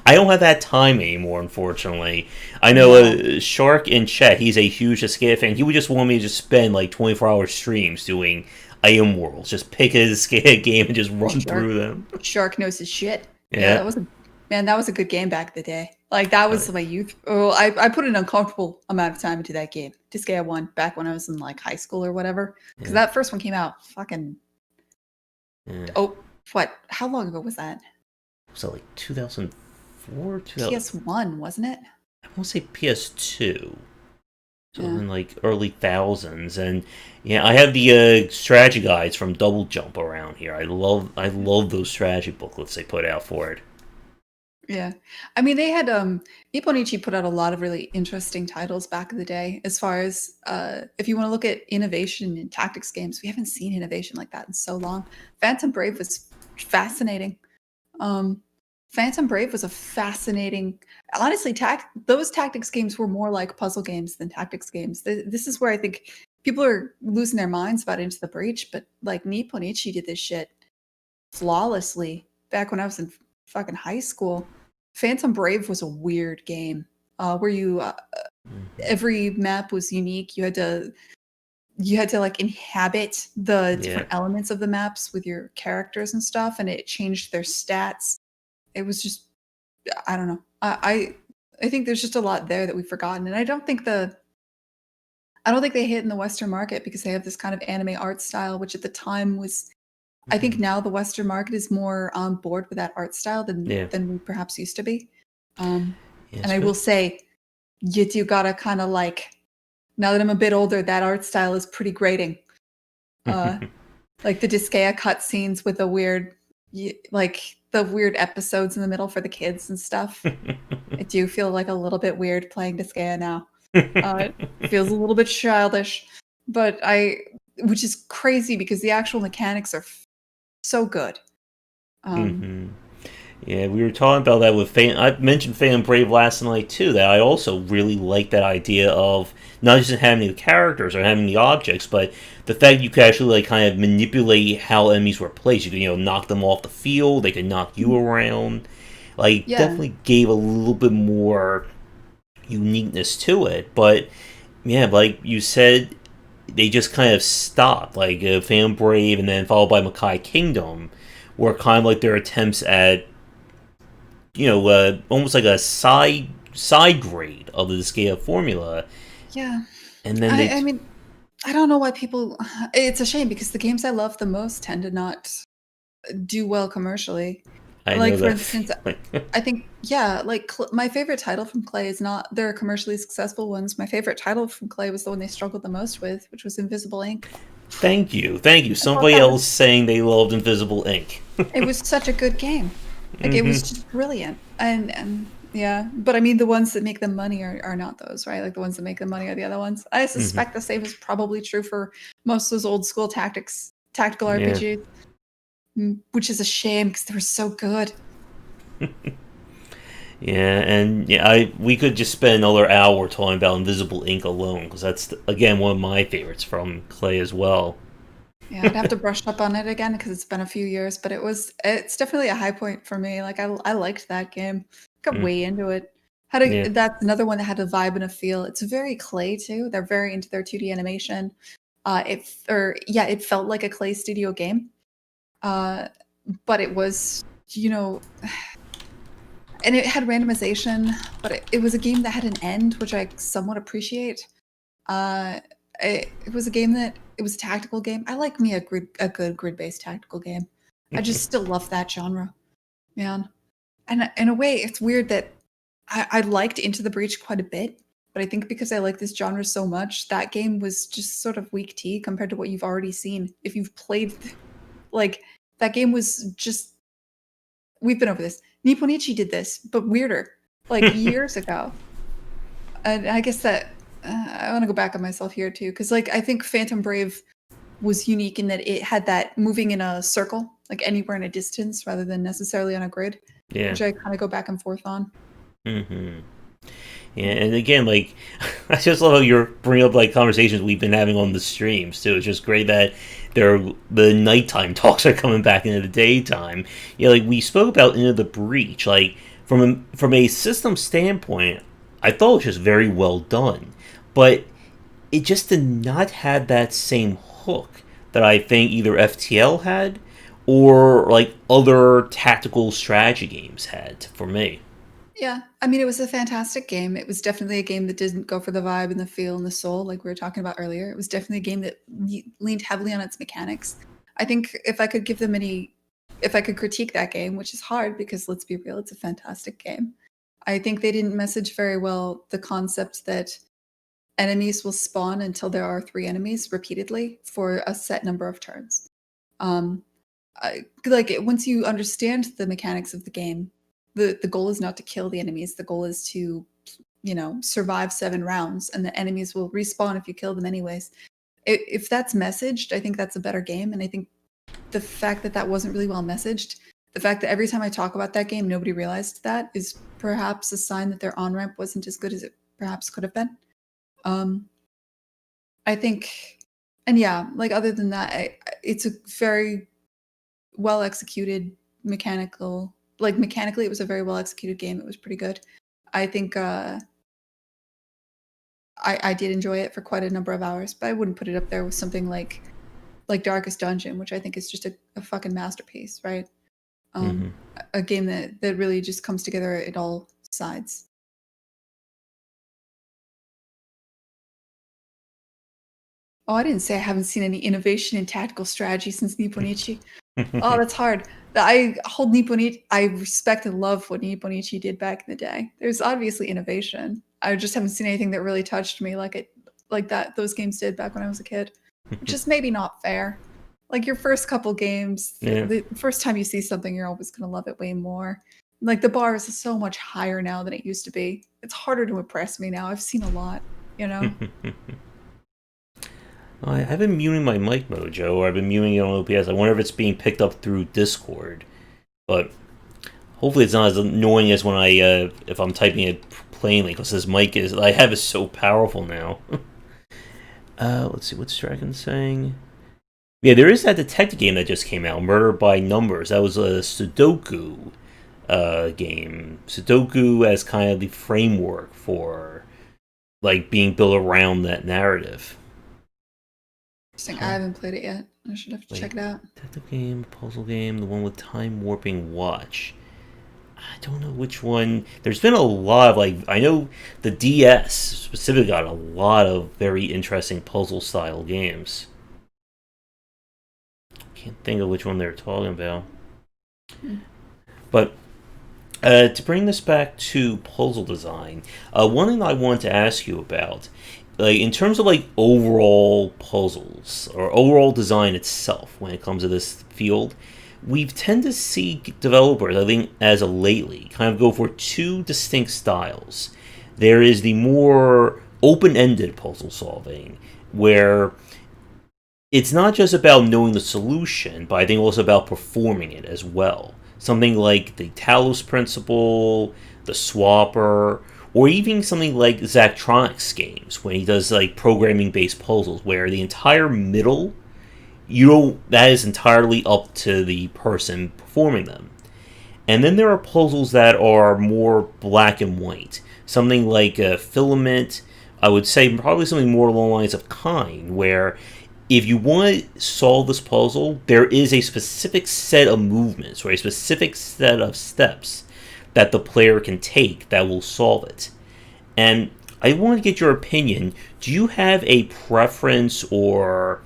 I don't have that time anymore, unfortunately. I know Shark in chat, he's a huge Disgaea fan. He would just want me to just spend like 24-hour streams doing item worlds. Just pick a Disgaea game and just run through them. Shark knows his shit. Yeah, that was a good game back in the day. Like, that was my youth. Oh, I put an uncomfortable amount of time into that game. Disgaea 1, back when I was in like high school or whatever. Because that first one came out fucking... Oh, what? How long ago was that? Was that like 2004? PS1, wasn't it? I want to say PS2. So in like early thousands. And I have the strategy guides from Double Jump around here. I love those strategy booklets they put out for it. Yeah. I mean, they had Nipponichi put out a lot of really interesting titles back in the day. As far as if you want to look at innovation in tactics games, we haven't seen innovation like that in so long. Phantom Brave was fascinating. Um, Phantom Brave was a fascinating. Honestly, those tactics games were more like puzzle games than tactics games. This is where I think people are losing their minds about Into the Breach, but like Nipponichi did this shit flawlessly back when I was in fucking high school. Phantom Brave was a weird game where you Mhm. every map was unique. You had to like inhabit the Yeah. different elements of the maps with your characters and stuff, and it changed their stats. It was just I don't know. I think there's just a lot there that we've forgotten, and I don't think they hit in the Western market because they have this kind of anime art style, which at the time was I think Mhm. now the Western market is more on board with that art style than Yeah. than we perhaps used to be. Um, Yeah. and I will say, you do gotta kind of like now that I'm a bit older, that art style is pretty grating. Uh, like the Disgaea cutscenes with the weird, like the weird episodes in the middle for the kids and stuff. I do feel like a little bit weird playing Disgaea now. It feels a little bit childish, but which is crazy because the actual mechanics are so good. Um, Mhm. Yeah, we were talking about that with Fan. I mentioned Phantom Brave last night too. That I also really like that idea of not just having the characters or having the objects, but the fact you could actually like kind of manipulate how enemies were placed. You could knock them off the field. They could knock you around. Like yeah, definitely gave a little bit more uniqueness to it. But yeah, like you said, they just kind of stopped. Like Phantom Brave, and then followed by Makai Kingdom, were kind of like their attempts at almost like a side grade of the Disgaea formula, yeah. and then I mean, I don't know why people. It's a shame because the games I love the most tend to not do well commercially. I Like know for that instance, feeling. I think yeah, like my favorite title from Clay is not their commercially successful ones. My favorite title from Clay was the one they struggled the most with, which was Invisible Ink. Thank you. I thought Somebody that else was saying they loved Invisible Ink. it was such a good game. Like it Hmm. was just brilliant. And yeah, but I mean the ones that make them money are not those, right? Like the ones that make them money are the other ones. I Hmm. suspect the same is probably true for most of those old school tactical Yeah. RPGs, which is a shame because they were so good. Yeah, and yeah, we could just spend another hour talking about Invisible Ink alone because that's again one of my favorites from Clay as well. Yeah, I'd have to brush up on it again because it's been a few years, but it's definitely a high point for me. Like I liked that game. Got Mm, way into it. yeah. That's another one that had a vibe and a feel. It's very Clay too. They're very into their 2D animation. It felt like a Clay Studio game. Uh, but it was, you know, and it had randomization, but it was a game that had an end, which I somewhat appreciate. Uh, it was a game that it was a tactical game. I like me a good grid-based tactical game. I just still love that genre, man. And in a way, it's weird that I liked Into the Breach quite a bit, but I think because I like this genre so much, that game was just sort of weak tea compared to what you've already seen. If you've played, like, that game was just, we've been over this. Nipponichi did this, but weirder, like years ago. And I guess that I want to go back on myself here too, because like I think Phantom Brave was unique in that it had that moving in a circle, like anywhere in a distance, rather than necessarily on a grid, Yeah. which I kind of go back and forth on. Hmm. Yeah, and again, like I just love how you're bringing up like conversations we've been having on the streams too. It's just great that the nighttime talks are coming back into the daytime. Yeah, like we spoke about Into the Breach. Like from a system standpoint, I thought it was just very well done, but it just did not have that same hook that I think either FTL had or like other tactical strategy games had for me. Yeah, I mean, it was a fantastic game. It was definitely a game that didn't go for the vibe and the feel and the soul, like we were talking about earlier. It was definitely a game that leaned heavily on its mechanics. I think if I could critique that game, which is hard because let's be real, it's a fantastic game. I think they didn't message very well the concept that enemies will spawn until there are three enemies repeatedly for a set number of turns. Um, once you understand the mechanics of the game, the goal is not to kill the enemies. The goal is to, survive 7 rounds, and the enemies will respawn if you kill them anyways. If that's messaged, I think that's a better game. And I think the fact that that wasn't really well messaged, the fact that every time I talk about that game, nobody realized that, is perhaps a sign that their on-ramp wasn't as good as it perhaps could have been. I think, and yeah, like other than that, it's a very well executed mechanically, it was a very well executed game. It was pretty good. I think I did enjoy it for quite a number of hours, but I wouldn't put it up there with something like Darkest Dungeon, which I think is just a fucking masterpiece, right? A game that really just comes together at all sides. Oh, I didn't say I haven't seen any innovation in tactical strategy since Nipponichi. Oh, that's hard. I hold Nipponichi. I respect and love what Nipponichi did back in the day. There's obviously innovation. I just haven't seen anything that really touched me like that those games did back when I was a kid. Which is maybe not fair. Like your first couple games, the first time you see something, you're always gonna love it way more. Like the bar is so much higher now than it used to be. It's harder to impress me now. I've seen a lot, I've been muting my mic mojo, or I've been muting it on OPS. I wonder if it's being picked up through Discord. But hopefully it's not as annoying as when if I'm typing it plainly, because this mic I have is so powerful now. Let's see, what's Dragon saying? Yeah, there is that detective game that just came out, Murder by Numbers. That was a Sudoku game. Sudoku as kind of the framework for being built around that narrative. Interesting. I haven't played it yet. I should have to check it out. Detective game, puzzle game, the one with time warping watch. I don't know which one. There's been a lot of I know the DS specifically got a lot of very interesting puzzle style games. Can't think of which one they're talking about. But to bring this back to puzzle design, one thing I wanted to ask you about, in terms of overall puzzles or overall design itself, when it comes to this field, we've tended to see developers, I think, as of lately, kind of go for 2 distinct styles. There is the more open-ended puzzle solving, where it's not just about knowing the solution, but I think also about performing it as well. Something like the Talos Principle, the Swapper, or even something like Zachtronics games, when he does programming-based puzzles, where the entire middle, that is entirely up to the person performing them. And then there are puzzles that are more black and white. Something like Filament, I would say probably something more along the lines of Kine, where if you want to solve this puzzle, there is a specific set of movements or a specific set of steps that the player can take that will solve it. And I want to get your opinion. Do you have a preference or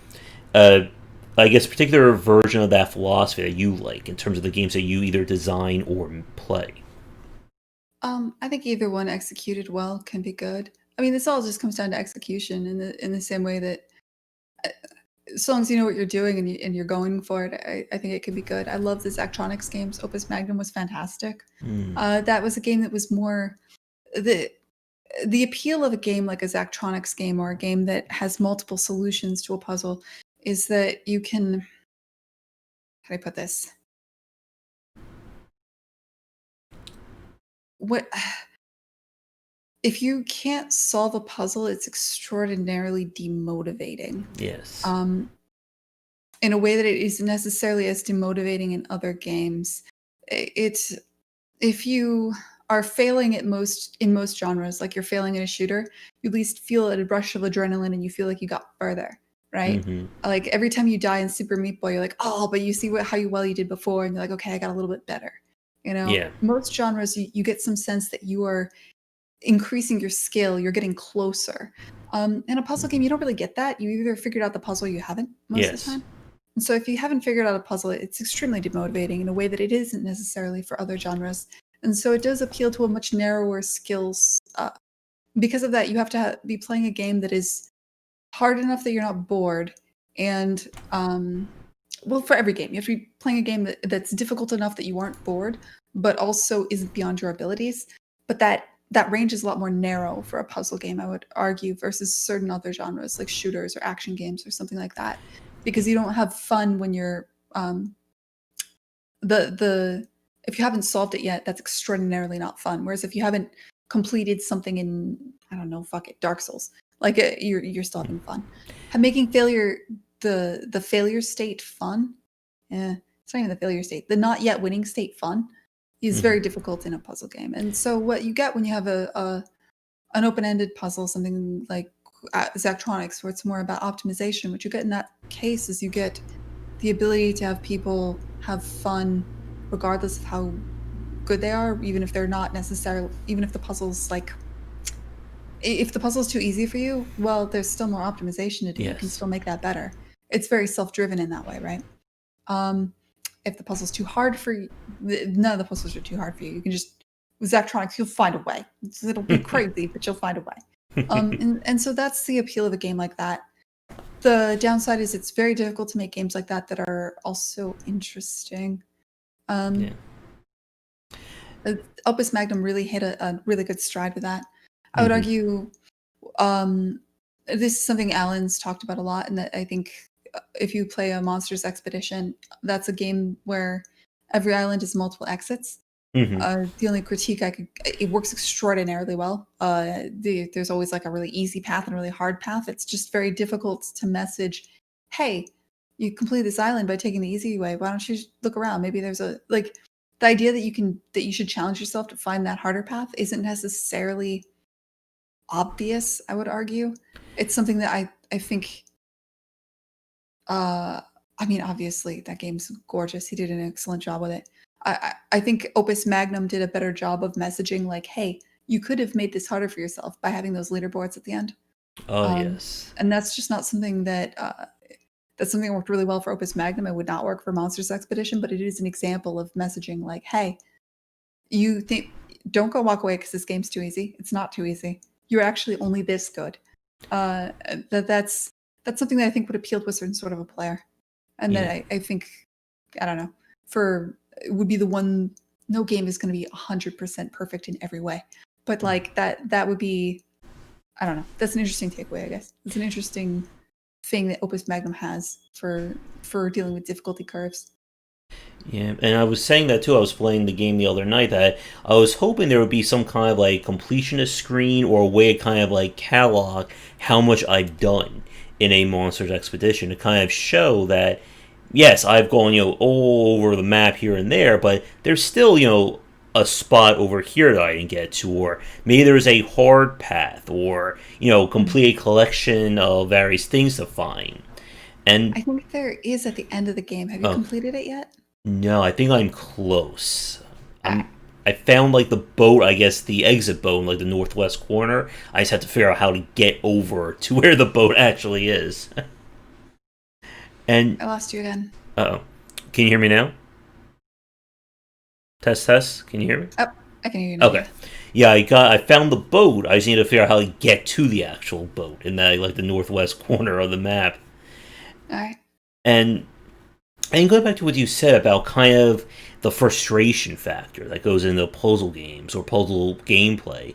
particular version of that philosophy that you like in terms of the games that you either design or play? I think either one executed well can be good. I mean, this all just comes down to execution in the same way that as long as you know what you're doing and you're going for it, I think it could be good. I love the Zachtronics games. Opus Magnum was fantastic. That was a game that was more the appeal of a game like a Zachtronics game, or a game that has multiple solutions to a puzzle, is that you can, how do I put this? If you can't solve a puzzle, it's extraordinarily demotivating. Yes. In a way that it isn't necessarily as demotivating in other games. It's, if you are failing in most genres, like you're failing in a shooter, you at least feel a rush of adrenaline and you feel like you got further, right? Like every time you die in Super Meat Boy, you're like, oh, but you see how well you did before, and you're like, okay, I got a little bit better. Yeah. Most genres, you get some sense that you are increasing your skill, you're getting closer. In a puzzle game, you don't really get that. You either figured out the puzzle or you haven't most of the time. And so if you haven't figured out a puzzle, it's extremely demotivating in a way that it isn't necessarily for other genres. And so it does appeal to a much narrower skills. Because of that, you have to be playing a game that is hard enough that you're not bored, and well, for every game, you have to be playing a game that's difficult enough that you aren't bored, but also isn't beyond your abilities. But that range is a lot more narrow for a puzzle game, I would argue, versus certain other genres like shooters or action games or something like that, because you don't have fun when you're the if you haven't solved it yet, that's extraordinarily not fun. Whereas if you haven't completed something in, I don't know, fuck it, Dark Souls, like you're still having fun. Making failure the failure state fun, it's not even the failure state, the not yet winning state fun is very difficult in a puzzle game. And so what you get when you have an open-ended puzzle, something like Zachtronics, where it's more about optimization, what you get in that case is you get the ability to have people have fun regardless of how good they are, even if they're not necessarily, even if the puzzle's like, if the puzzle's too easy for you, well, there's still more optimization to do. Yes. You can still make that better. It's very self-driven in that way, right? If the puzzle's too hard for you, none of the puzzles are too hard for you. You can just, with Zachtronics, you'll find a way. It'll be crazy, but you'll find a way. And so that's the appeal of a game like that. The downside is it's very difficult to make games like that that are also interesting. Opus Magnum really hit a really good stride with that. I would argue this is something Alan's talked about a lot, and that I think if you play a Monsters Expedition, that's a game where every island is multiple exits. The only critique it works extraordinarily well. There's always like a really easy path and a really hard path. It's just very difficult to message, hey, you complete this island by taking the easy way. Why don't you look around? Maybe there's the idea that you should challenge yourself to find that harder path isn't necessarily obvious, I would argue. It's something that I think I mean, obviously that game's gorgeous. He did an excellent job with it. I think Opus Magnum did a better job of messaging, like, hey, you could have made this harder for yourself by having those leaderboards at the end. Yes. And that's just not something that that's something that worked really well for Opus Magnum. It would not work for Monsters Expedition, but it is an example of messaging, like, hey, you think, don't go walk away because this game's too easy. It's not too easy. You're actually only this good. That's something that I think would appeal to a certain sort of a player. And that I think, I don't know, it would be the one, no game is going to be 100% perfect in every way. But like that would be, I don't know, that's an interesting takeaway, I guess. It's an interesting thing that Opus Magnum has for dealing with difficulty curves. Yeah, and I was saying that too. I was playing the game the other night that I was hoping there would be some kind of like completionist screen or a way to kind of like catalog how much I've done in a Monsters Expedition to kind of show that, yes, I've gone, all over the map here and there, but there's still, a spot over here that I didn't get to, or maybe there's a hard path, or, complete a collection of various things to find. And I think there is at the end of the game. Have you completed it yet? No, I think I'm close. I found, like, the boat, I guess, the exit boat in, like, the northwest corner. I just had to figure out how to get over to where the boat actually is. And I lost you again. Uh-oh. Can you hear me now? Test. Can you hear me? Oh, I can hear you now. Okay. Yeah, I found the boat. I just need to figure out how to get to the actual boat in that, like, the northwest corner of the map. All right. And going back to what you said about kind of the frustration factor that goes into puzzle games or puzzle gameplay,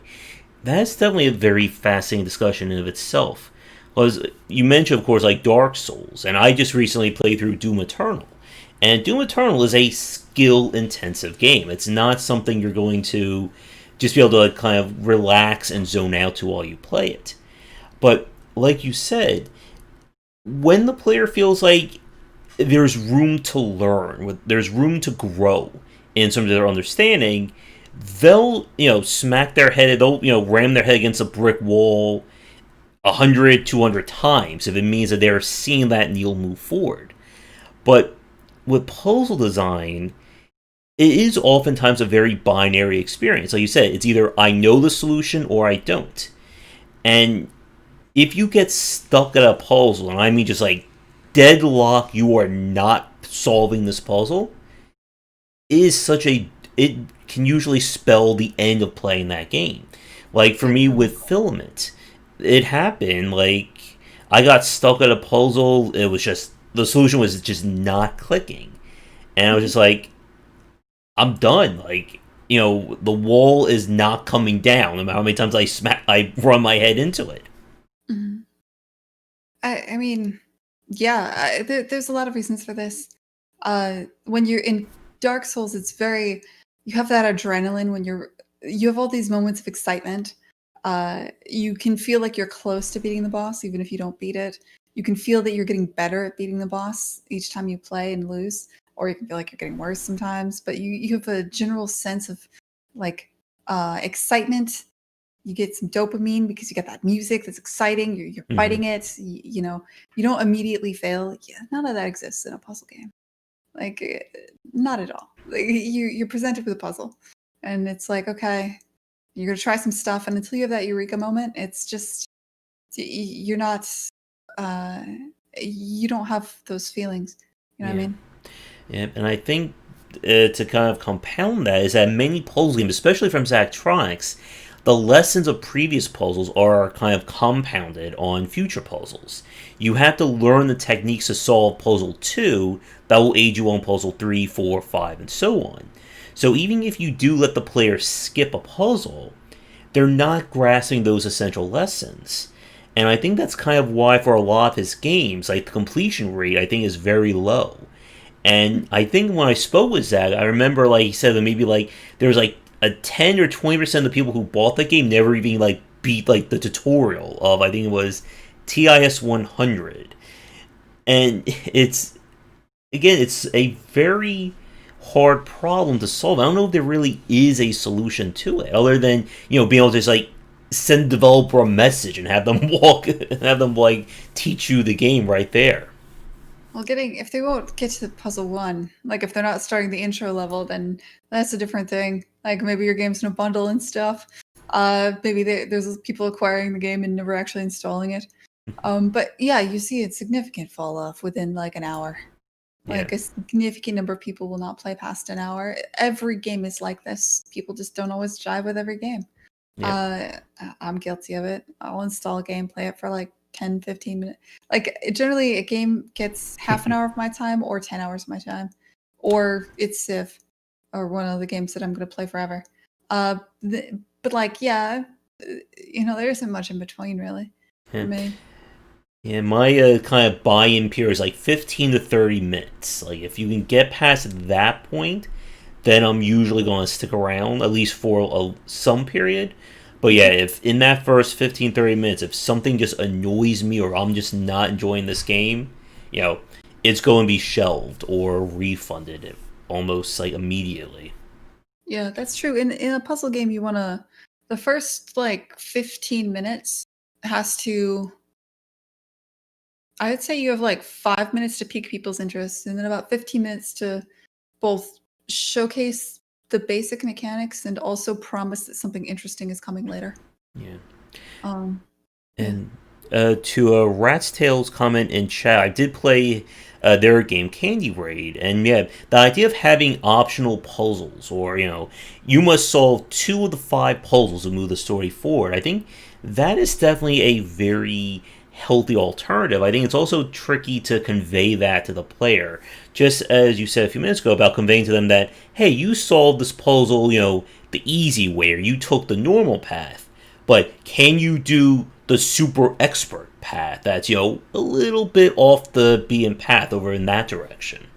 that's definitely a very fascinating discussion in of itself. Because you mentioned, of course, like Dark Souls, and I just recently played through Doom Eternal. And Doom Eternal is a skill-intensive game. It's not something you're going to just be able to kind of relax and zone out to while you play it. But, like you said, when the player feels like there's room to learn, there's room to grow in terms of their understanding, they'll, smack their head, they'll, ram their head against a brick wall 100, 200 times if it means that they're seeing that and you'll move forward. But with puzzle design, it is oftentimes a very binary experience. Like you said, it's either I know the solution or I don't. And if you get stuck at a puzzle, and I mean just like deadlock, you are not solving this puzzle, it can usually spell the end of playing that game. Like for me with Filament, it happened, like, I got stuck at a puzzle, it was just the solution was just not clicking, and I was just like, I'm done. Like, the wall is not coming down. No matter how many times I run my head into it. Mhm. I mean, yeah, there's a lot of reasons for this. When you're in Dark Souls, you have that adrenaline when you have all these moments of excitement. You can feel like you're close to beating the boss, even if you don't beat it. You can feel that you're getting better at beating the boss each time you play and lose, or you can feel like you're getting worse sometimes. But you have a general sense of like excitement. You get some dopamine because you get that music that's exciting. You're Mm-hmm. fighting it. You don't immediately fail. Yeah, none of that exists in a puzzle game. Like, not at all. Like, you're presented with a puzzle, and it's like, okay, you're gonna try some stuff, and until you have that eureka moment, it's just you're not. Uh, you don't have those feelings. You know what I Yeah. mean? Yeah, and I think to kind of compound that is that many puzzle games, especially from Zachtronics, the lessons of previous puzzles are kind of compounded on future puzzles. You have to learn the techniques to solve puzzle 2 that will aid you on puzzle 3, 4, 5, and so on. So even if you do let the player skip a puzzle, they're not grasping those essential lessons. And I think that's kind of why for a lot of his games, like the completion rate, I think is very low. And I think when I spoke with Zach, I remember like he said that maybe like there was like a 10 or 20% of the people who bought the game never even like beat like the tutorial of, I think it was TIS 100. And it's a very hard problem to solve. I don't know if there really is a solution to it other than, being able to just like send the developer a message and have them have them like teach you the game right there. Well, if they won't get to the puzzle one, like if they're not starting the intro level, then that's a different thing. Like maybe your game's in a bundle and stuff. Maybe there's people acquiring the game and never actually installing it. But yeah, you see a significant fall off within like an hour. Yeah. Like a significant number of people will not play past an hour. Every game is like this. People just don't always jive with every game. Yeah. I'm guilty of it. I'll install a game, play it for like 10, 15 minutes. Like generally a game gets half an hour of my time or 10 hours of my time. Or it's Civ or one of the games that I'm going to play forever. But like, yeah, there isn't much in between really for me. Yeah, my kind of buy-in period is like 15 to 30 minutes. Like, if you can get past that point, then I'm usually going to stick around, at least for some period. But yeah, if in that first 15, 30 minutes, if something just annoys me or I'm just not enjoying this game, it's going to be shelved or refunded almost like immediately. Yeah, that's true. In a puzzle game, the first like 15 minutes has to. I'd say you have like 5 minutes to pique people's interest, and then about 15 minutes to both showcase the basic mechanics and also promise that something interesting is coming later. Yeah. Um, yeah. And to Rat's Tail's comment in chat, I did play their game Candy Raid, and yeah, the idea of having optional puzzles, or you must solve 2 of the 5 puzzles to move the story forward. I think that is definitely a very healthy alternative. I think it's also tricky to convey that to the player, just as you said a few minutes ago about conveying to them that, hey, you solved this puzzle, the easy way, or you took the normal path. But can you do the super expert path that's, a little bit off the beaten path over in that direction?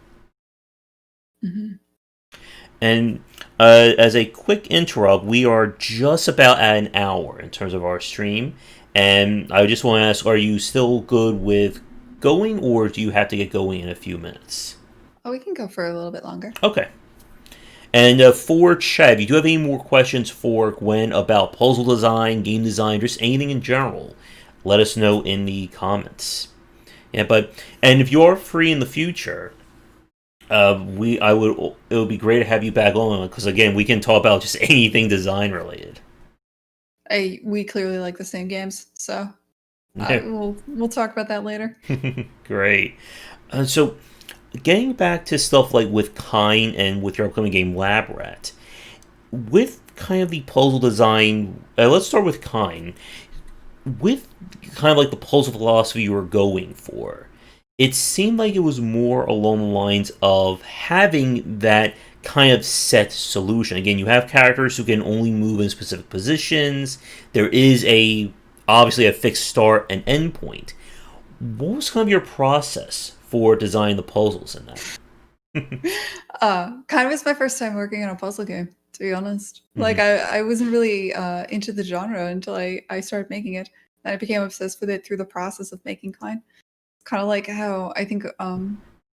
Mm-hmm. And as a quick interrupt, we are just about at an hour in terms of our stream. And I just want to ask, are you still good with going, or do you have to get going in a few minutes? Oh, we can go for a little bit longer. Okay. And for Chad, if you do have any more questions for Gwen about puzzle design, game design, just anything in general, let us know in the comments. Yeah, and if you are free in the future, it would be great to have you back on because again, we can talk about just anything design related. We clearly like the same games, so Yeah. we'll talk about that later. Great. So, getting back to stuff like with Kine and with your upcoming game Lab Rat, with kind of the puzzle design, let's start with Kine. With kind of like the puzzle philosophy you were going for, it seemed like it was more along the lines of having that kind of set solution. Again, you have characters who can only move in specific positions. There is a obviously a fixed start and end point. What was kind of your process for designing the puzzles in that? Kind of was my first time working on a puzzle game, to be honest. Like Hmm. I wasn't really into the genre until I started making it. And I became obsessed with it through the process of making Kine. Kind of like how I think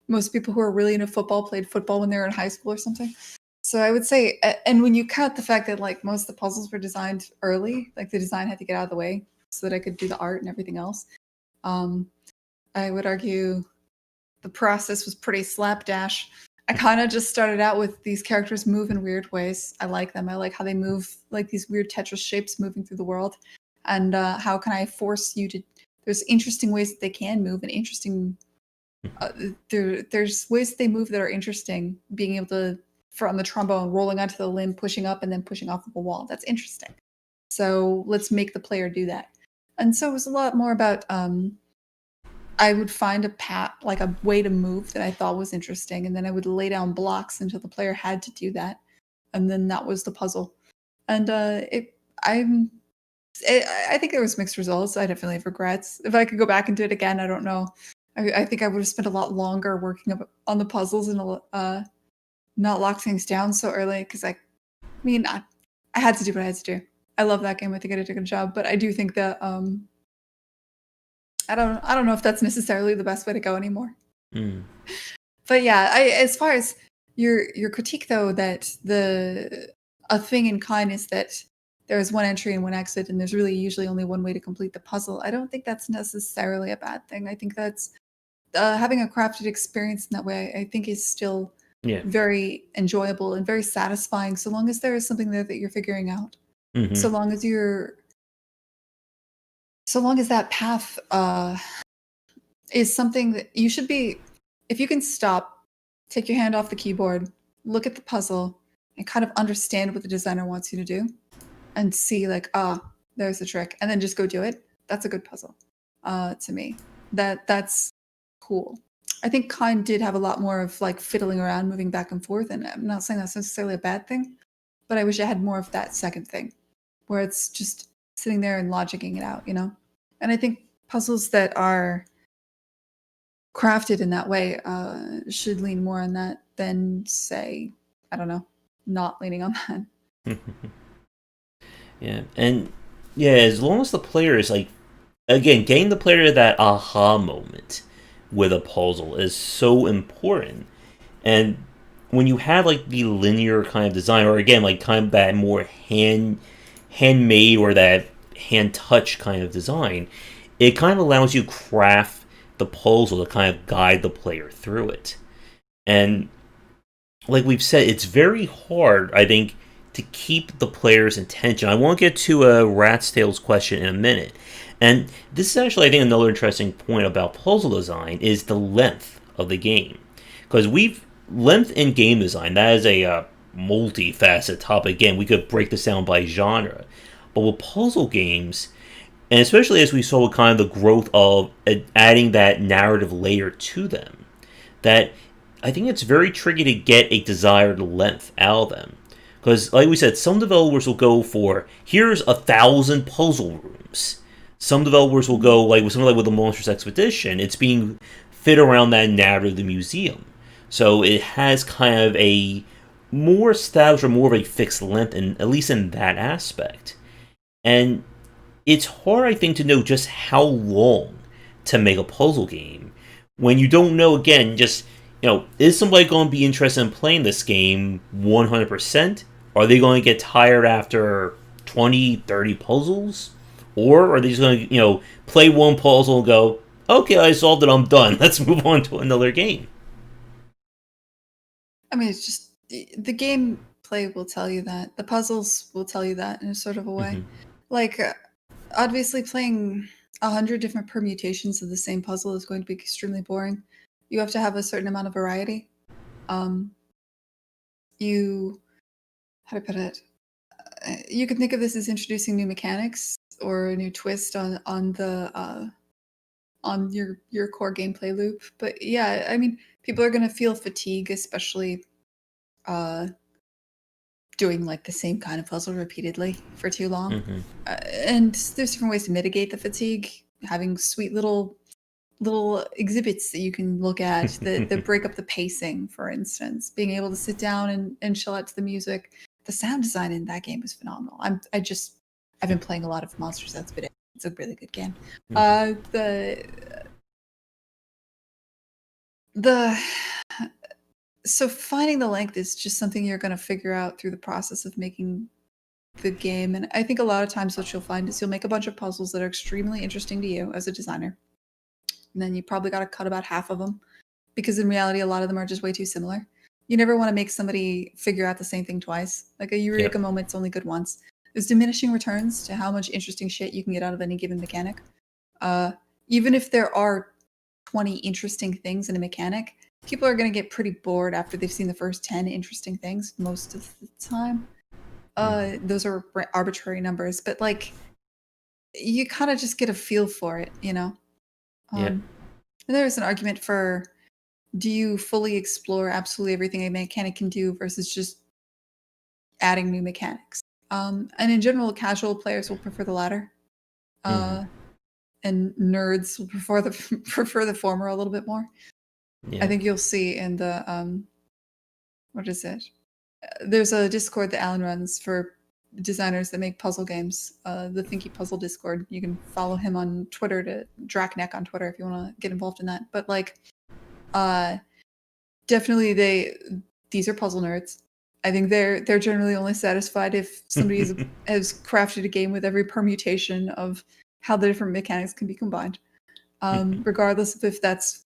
most people who are really into football played football when they were in high school or something. So I would say, and when you count the fact that like most of the puzzles were designed early, like the design had to get out of the way so that I could do the art and everything else. Um, I would argue the process was pretty slapdash. I kind of just started out with these characters move in weird ways. I like them. I like how they move, like these weird Tetris shapes moving through the world. And how can I force you to? There's interesting ways that they can move, and interesting. There's ways that they move that are interesting. Being able to from the trombone, rolling onto the limb, pushing up, and then pushing off of a wall. That's interesting. So let's make the player do that. And so it was a lot more about I would find a path, like a way to move that I thought was interesting, and then I would lay down blocks until the player had to do that, and then that was the puzzle. And I'm, I think there was mixed results. I definitely have regrets. If I could go back and do it again, I don't know. I think I would have spent a lot longer working on the puzzles and not lock things down so early. Because mean, I had to do what I had to do. I love that game. I think I did a good job, but I do think that I don't know if that's necessarily the best way to go anymore. Mm. But yeah, as far as your critique though, that a thing in Kine is that there's one entry and one exit, and there's really usually only one way to complete the puzzle. I don't think that's necessarily a bad thing. I think that's having a crafted experience in that way. I think is still Yeah. very enjoyable and very satisfying, so long as there is something there that you're figuring out. Hmm. So long as so long as that path is something that you should be, if you can stop, take your hand off the keyboard, look at the puzzle, and kind of understand what the designer wants you to do, and see like, there's the trick, and then just go do it. That's a good puzzle, to me. That's cool. I think Kine did have a lot more of like fiddling around, moving back and forth, and I'm not saying that's necessarily a bad thing, but I wish I had more of that second thing, where it's just sitting there and logicking it out, you know. And I think puzzles that are crafted in that way should lean more on that than say, I don't know, not leaning on that. Yeah, and yeah, as long as the player is like, again, getting the player to that aha moment with a puzzle is so important. And when you have like the linear kind of design, or again, like kind of that more handmade or that hand touch kind of design, it kind of allows you to craft the puzzle to kind of guide the player through it. And like we've said, it's very hard, I think, to keep the player's attention. I won't get to a Rat's Tails question in a minute. And this is actually, I think, another interesting point about puzzle design is the length of the game. Because length in game design, that is a multifaceted topic. Again, we could break this down by genre. But with puzzle games, and especially as we saw with kind of the growth of adding that narrative layer to them, that I think it's very tricky to get a desired length out of them. Because, like we said, some developers will go for here's 1,000 puzzle rooms. Some developers will go like with something like with the Monsters Expedition. It's being fit around that narrative of the museum, so it has kind of a more established or more of a fixed length, in at least in that aspect. And it's hard, I think, to know just how long to make a puzzle game when you don't know. Again, just is somebody going to be interested in playing this game 100%? Are they going to get tired after 20, 30 puzzles? Or are they just going to, play one puzzle and go, okay, I solved it, I'm done. Let's move on to another game. I mean, it's just the gameplay will tell you that. The puzzles will tell you that in a sort of a way. Hmm. Like, obviously, playing 100 different permutations of the same puzzle is going to be extremely boring. You have to have a certain amount of variety. Um, you, how to put it? You can think of this as introducing new mechanics or a new twist on on your core gameplay loop. But yeah, I mean, people are gonna feel fatigue, especially doing like the same kind of puzzle repeatedly for too long. Mm-hmm. And there's different ways to mitigate the fatigue. Having sweet little exhibits that you can look at that break up the pacing, for instance. Being able to sit down and chill out to the music. The sound design in that game is phenomenal. I've been playing a lot of Monsters Expedition. It's a really good game. The so finding the length is just something you're going to figure out through the process of making the game. And I think a lot of times what you'll find is you'll make a bunch of puzzles that are extremely interesting to you as a designer. And then you probably got to cut about half of them because in reality, a lot of them are just way too similar. You never want to make somebody figure out the same thing twice. Like a eureka moment's only good once. There's diminishing returns to how much interesting shit you can get out of any given mechanic. Even if there are 20 interesting things in a mechanic, people are going to get pretty bored after they've seen the first 10 interesting things most of the time. Those are arbitrary numbers, but like you kind of just get a feel for it, you know? And there's an argument for, do you fully explore absolutely everything a mechanic can do versus just adding new mechanics? And in general, casual players will prefer the latter. And nerds will prefer the former a little bit more. I think you'll see in the what is it? There's a Discord that Alan runs for designers that make puzzle games. The Thinky Puzzle Discord. You can follow him on Twitter to Draknek on Twitter if you want to get involved in that. But like, definitely these are puzzle nerds. I think they're generally only satisfied if somebody has crafted a game with every permutation of how the different mechanics can be combined, regardless of if that's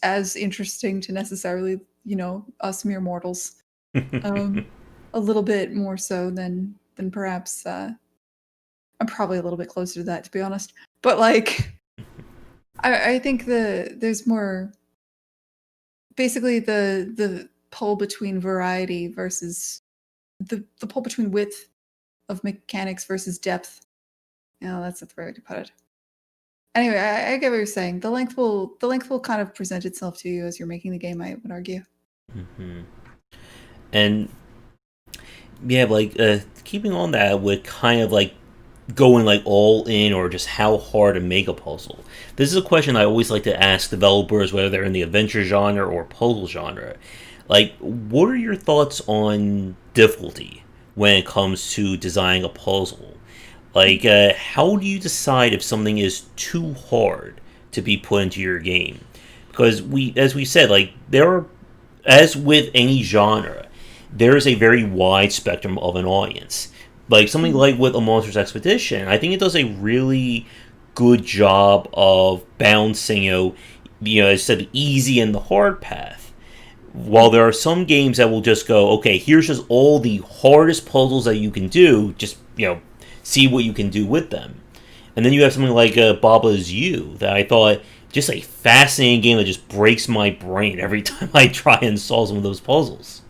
as interesting to necessarily, you know, us mere mortals. A little bit more so than perhaps I'm probably a little bit closer to that, to be honest. But like, I think there's more. Basically, the pull between variety versus the pull between width of mechanics versus depth. You know, that's the right way to put it. Anyway, I get what you're saying. The length will kind of present itself to you as you're making the game, I would argue. And yeah, like keeping on that with kind of like going like all in or just how hard to make a puzzle. This is a question I always like to ask developers, whether they're in the adventure genre or puzzle genre. Like, what are your thoughts on difficulty when it comes to designing a puzzle? Like, how do you decide if something is too hard to be put into your game? Because as we said, like there are, as with any genre, there is a very wide spectrum of an audience. Like something like with a Monsters Expedition, I think it does a really good job of balancing, as I said, easy and the hard path. While there are some games that will just go, okay, here's just all the hardest puzzles that you can do, just, see what you can do with them. And then you have something like Baba's You, that I thought just a fascinating game that just breaks my brain every time I try and solve some of those puzzles.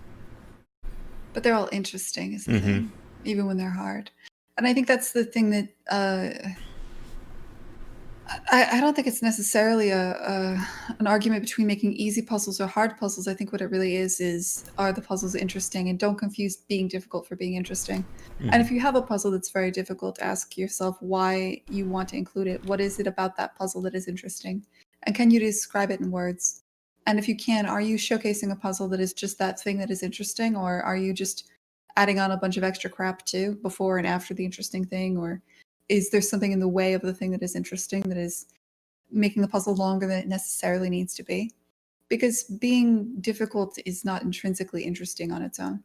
But they're all interesting, is the thing, even when they're hard. And I think that's the thing that I don't think it's necessarily an argument between making easy puzzles or hard puzzles. I think what it really is are the puzzles interesting? And don't confuse being difficult for being interesting. And if you have a puzzle that's very difficult, ask yourself why you want to include it. What is it about that puzzle that is interesting? And can you describe it in words? And if you can, are you showcasing a puzzle that is just that thing that is interesting? Or are you just adding on a bunch of extra crap too, before and after the interesting thing? Or is there something in the way of the thing that is interesting that is making the puzzle longer than it necessarily needs to be? Because being difficult is not intrinsically interesting on its own.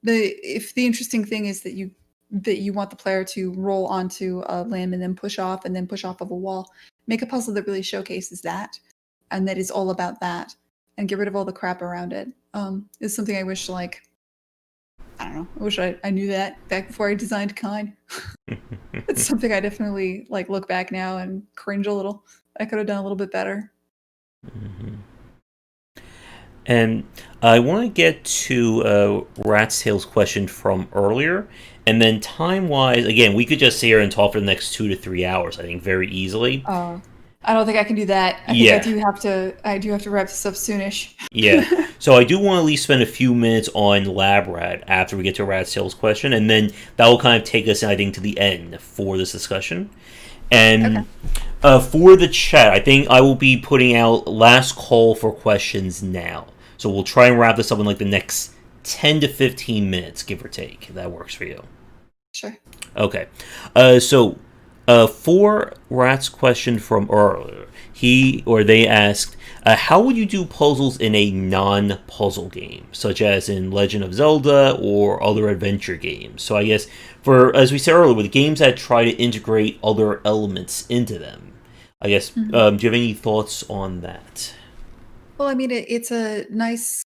If the interesting thing is that you want the player to roll onto a limb and then push off of a wall, make a puzzle that really showcases that and that is all about that, and get rid of all the crap around it. Is something I wish, like, I don't know. I wish I knew that back before I designed Kine. It's something I definitely look back now and cringe a little. I could have done a little bit better. And I want to get to Rat's Tail's question from earlier, and then time-wise, again, we could just sit here and talk for the next 2 to 3 hours. I think very easily. I don't think I can do that. I think I do have to. I do have to wrap this up soonish. Yeah. So I do want to at least spend a few minutes on Lab Rat after we get to Rat's Tail's question, and then that will kind of take us, I think, to the end for this discussion. And for the chat, I think I will be putting out last call for questions now. So we'll try and wrap this up in like the next 10 to 15 minutes, give or take, if that works for you. Sure. Okay. So for Rat's question from earlier, they asked, how would you do puzzles in a non-puzzle game, such as in Legend of Zelda or other adventure games? So I guess, as we said earlier, with games that try to integrate other elements into them, I guess, do you have any thoughts on that? Well, I mean, it's a nice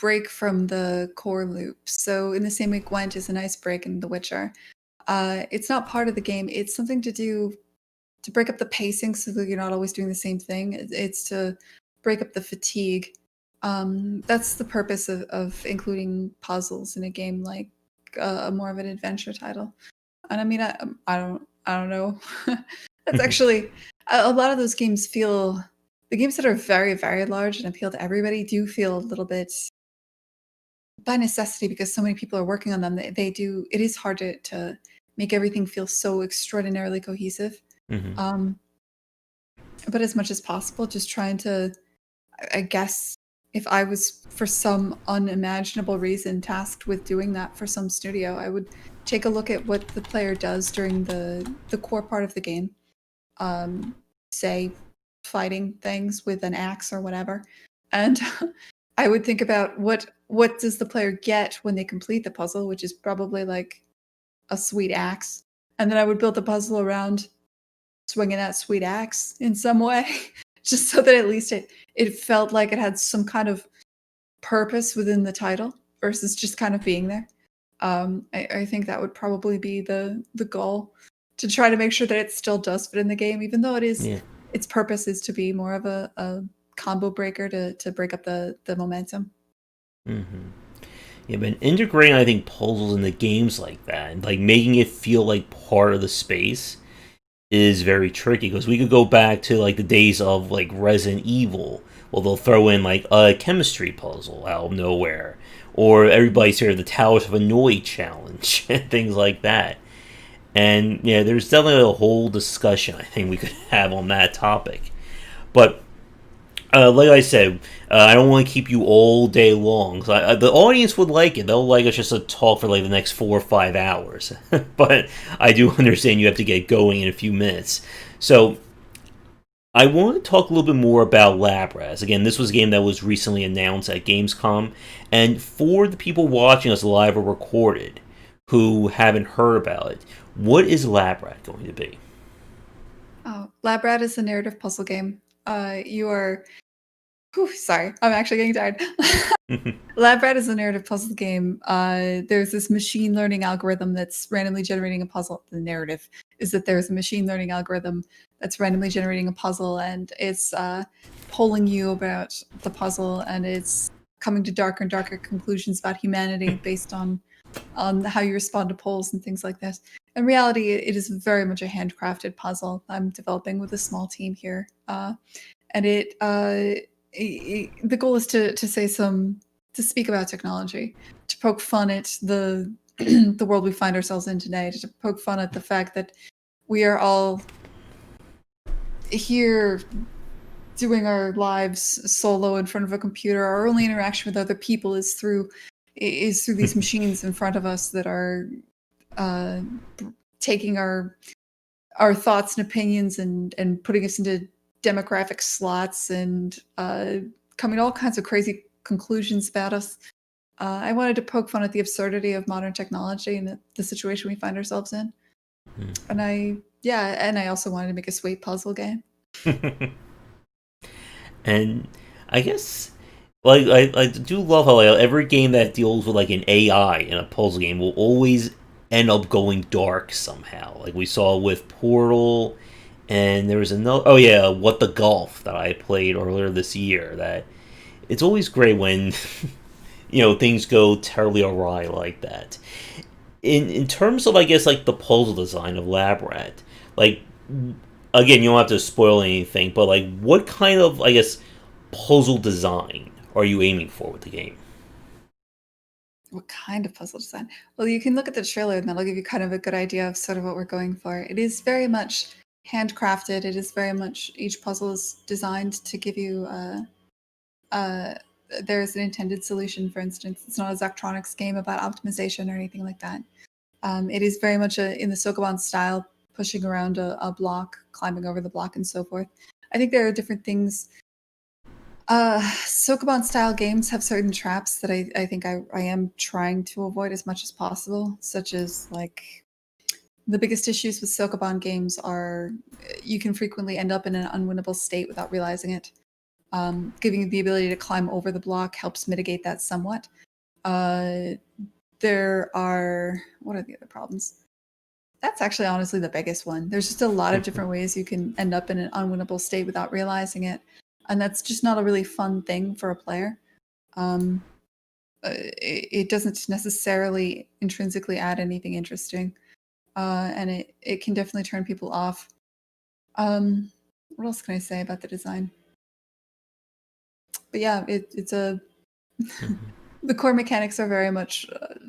break from the core loop. So in the same way Gwent is a nice break in The Witcher, it's not part of the game. It's something to do to break up the pacing so that you're not always doing the same thing. It's to break up the fatigue. That's the purpose of including puzzles in a game like more of an adventure title. And I mean, I don't know. That's actually a lot of those games feel. The games that are very, very large and appeal to everybody do feel a little bit by necessity because so many people are working on them. They do. It is hard to make everything feel so extraordinarily cohesive. Mm-hmm. But as much as possible, just trying to, I guess, if I was for some unimaginable reason tasked with doing that for some studio, I would take a look at what the player does during the core part of the game. Say, fighting things with an axe or whatever, and I would think about what does the player get when they complete the puzzle, which is probably like a sweet axe, and then I would build the puzzle around swinging that sweet axe in some way, just so that at least it felt like it had some kind of purpose within the title versus just kind of being there. I think that would probably be the goal, to try to make sure that it still does fit in the game, even though it is. Yeah. Its purpose is to be more of a combo breaker to break up the momentum. Mm-hmm. Yeah, but integrating, I think, puzzles into games like that, and like making it feel like part of the space, is very tricky. Because we could go back to like the days of like Resident Evil, well, they'll throw in like a chemistry puzzle out of nowhere, or everybody's here the Towers of Hanoi challenge and things like that. And yeah, there's definitely a whole discussion I think we could have on that topic. But like I said, I don't want to keep you all day long. The audience would like it. They'll like us just to talk for like the next 4 or 5 hours. But I do understand you have to get going in a few minutes. So I want to talk a little bit more about Labraz. Again, this was a game that was recently announced at Gamescom. And for the people watching us live or recorded who haven't heard about it, what is Labrat going to be? Oh, Labrat is a narrative puzzle game. You are... sorry, I'm actually getting tired. Labrat is a narrative puzzle game. There's this machine learning algorithm that's randomly generating a puzzle. The narrative is that there's a machine learning algorithm that's randomly generating a puzzle, and it's polling you about the puzzle, and it's coming to darker and darker conclusions about humanity based on how you respond to polls and things like this. In reality, it is very much a handcrafted puzzle I'm developing with a small team here. And the goal is to speak about technology, to poke fun at the the world we find ourselves in today, to poke fun at the fact that we are all here doing our lives solo in front of a computer. Our only interaction with other people is through these machines in front of us that are taking our thoughts and opinions and putting us into demographic slots and coming to all kinds of crazy conclusions about us. I wanted to poke fun at the absurdity of modern technology and the situation we find ourselves in. And I also wanted to make a sweet puzzle game. And I guess, like, I do love how like, every game that deals with like an AI in a puzzle game will always end up going dark somehow. Like we saw with Portal, and there was another. Oh yeah, What the Golf that I played earlier this year. That it's always great when things go terribly awry like that. In terms of, I guess, like the puzzle design of Lab Rat, like, again, you don't have to spoil anything, but like what kind of, I guess, puzzle design are you aiming for with the game? What kind of puzzle design? Well, you can look at the trailer and that'll give you kind of a good idea of sort of what we're going for. It is very much handcrafted. It is very much each puzzle is designed to give you uh, there's an intended solution. For instance, it's not a Zachtronics game about optimization or anything like that. It is very much in the Sokoban style, pushing around a block, climbing over the block, and so forth. I think there are different things. Sokoban style games have certain traps that I think I am trying to avoid as much as possible, such as like the biggest issues with Sokoban games are you can frequently end up in an unwinnable state without realizing it. Giving you the ability to climb over the block helps mitigate that somewhat. Uh, there are what are the other problems? That's actually honestly the biggest one. There's just a lot of different ways you can end up in an unwinnable state without realizing it, and that's just not a really fun thing for a player. Um, it doesn't necessarily intrinsically add anything interesting, and it can definitely turn people off. What else can I say about the design? But yeah, it's a the core mechanics are very much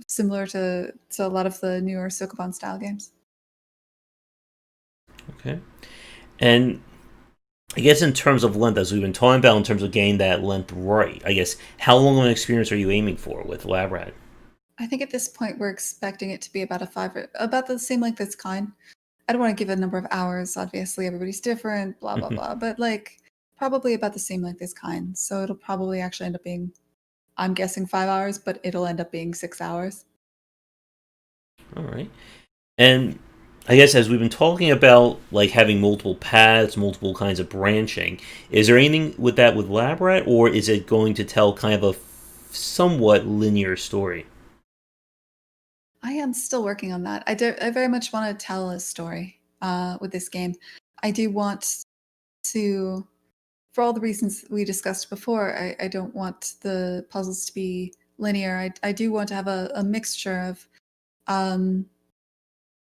similar to a lot of the newer Sokoban style games. Okay. And I guess in terms of length, as we've been talking about, in terms of getting that length right, I guess how long of an experience are you aiming for with Lab Rat? I think at this point we're expecting it to be about about the same length as Kine. I don't want to give a number of hours. Obviously, everybody's different, blah blah blah. But like probably about the same length as Kine. So it'll probably actually end up being, I'm guessing 5 hours, but it'll end up being 6 hours. All right. And I guess as we've been talking about, like having multiple paths, multiple kinds of branching, is there anything with that with Lab Rat, or is it going to tell kind of a somewhat linear story? I am still working on that. I very much want to tell a story with this game. I do want to, for all the reasons we discussed before, I don't want the puzzles to be linear. I do want to have a mixture of um,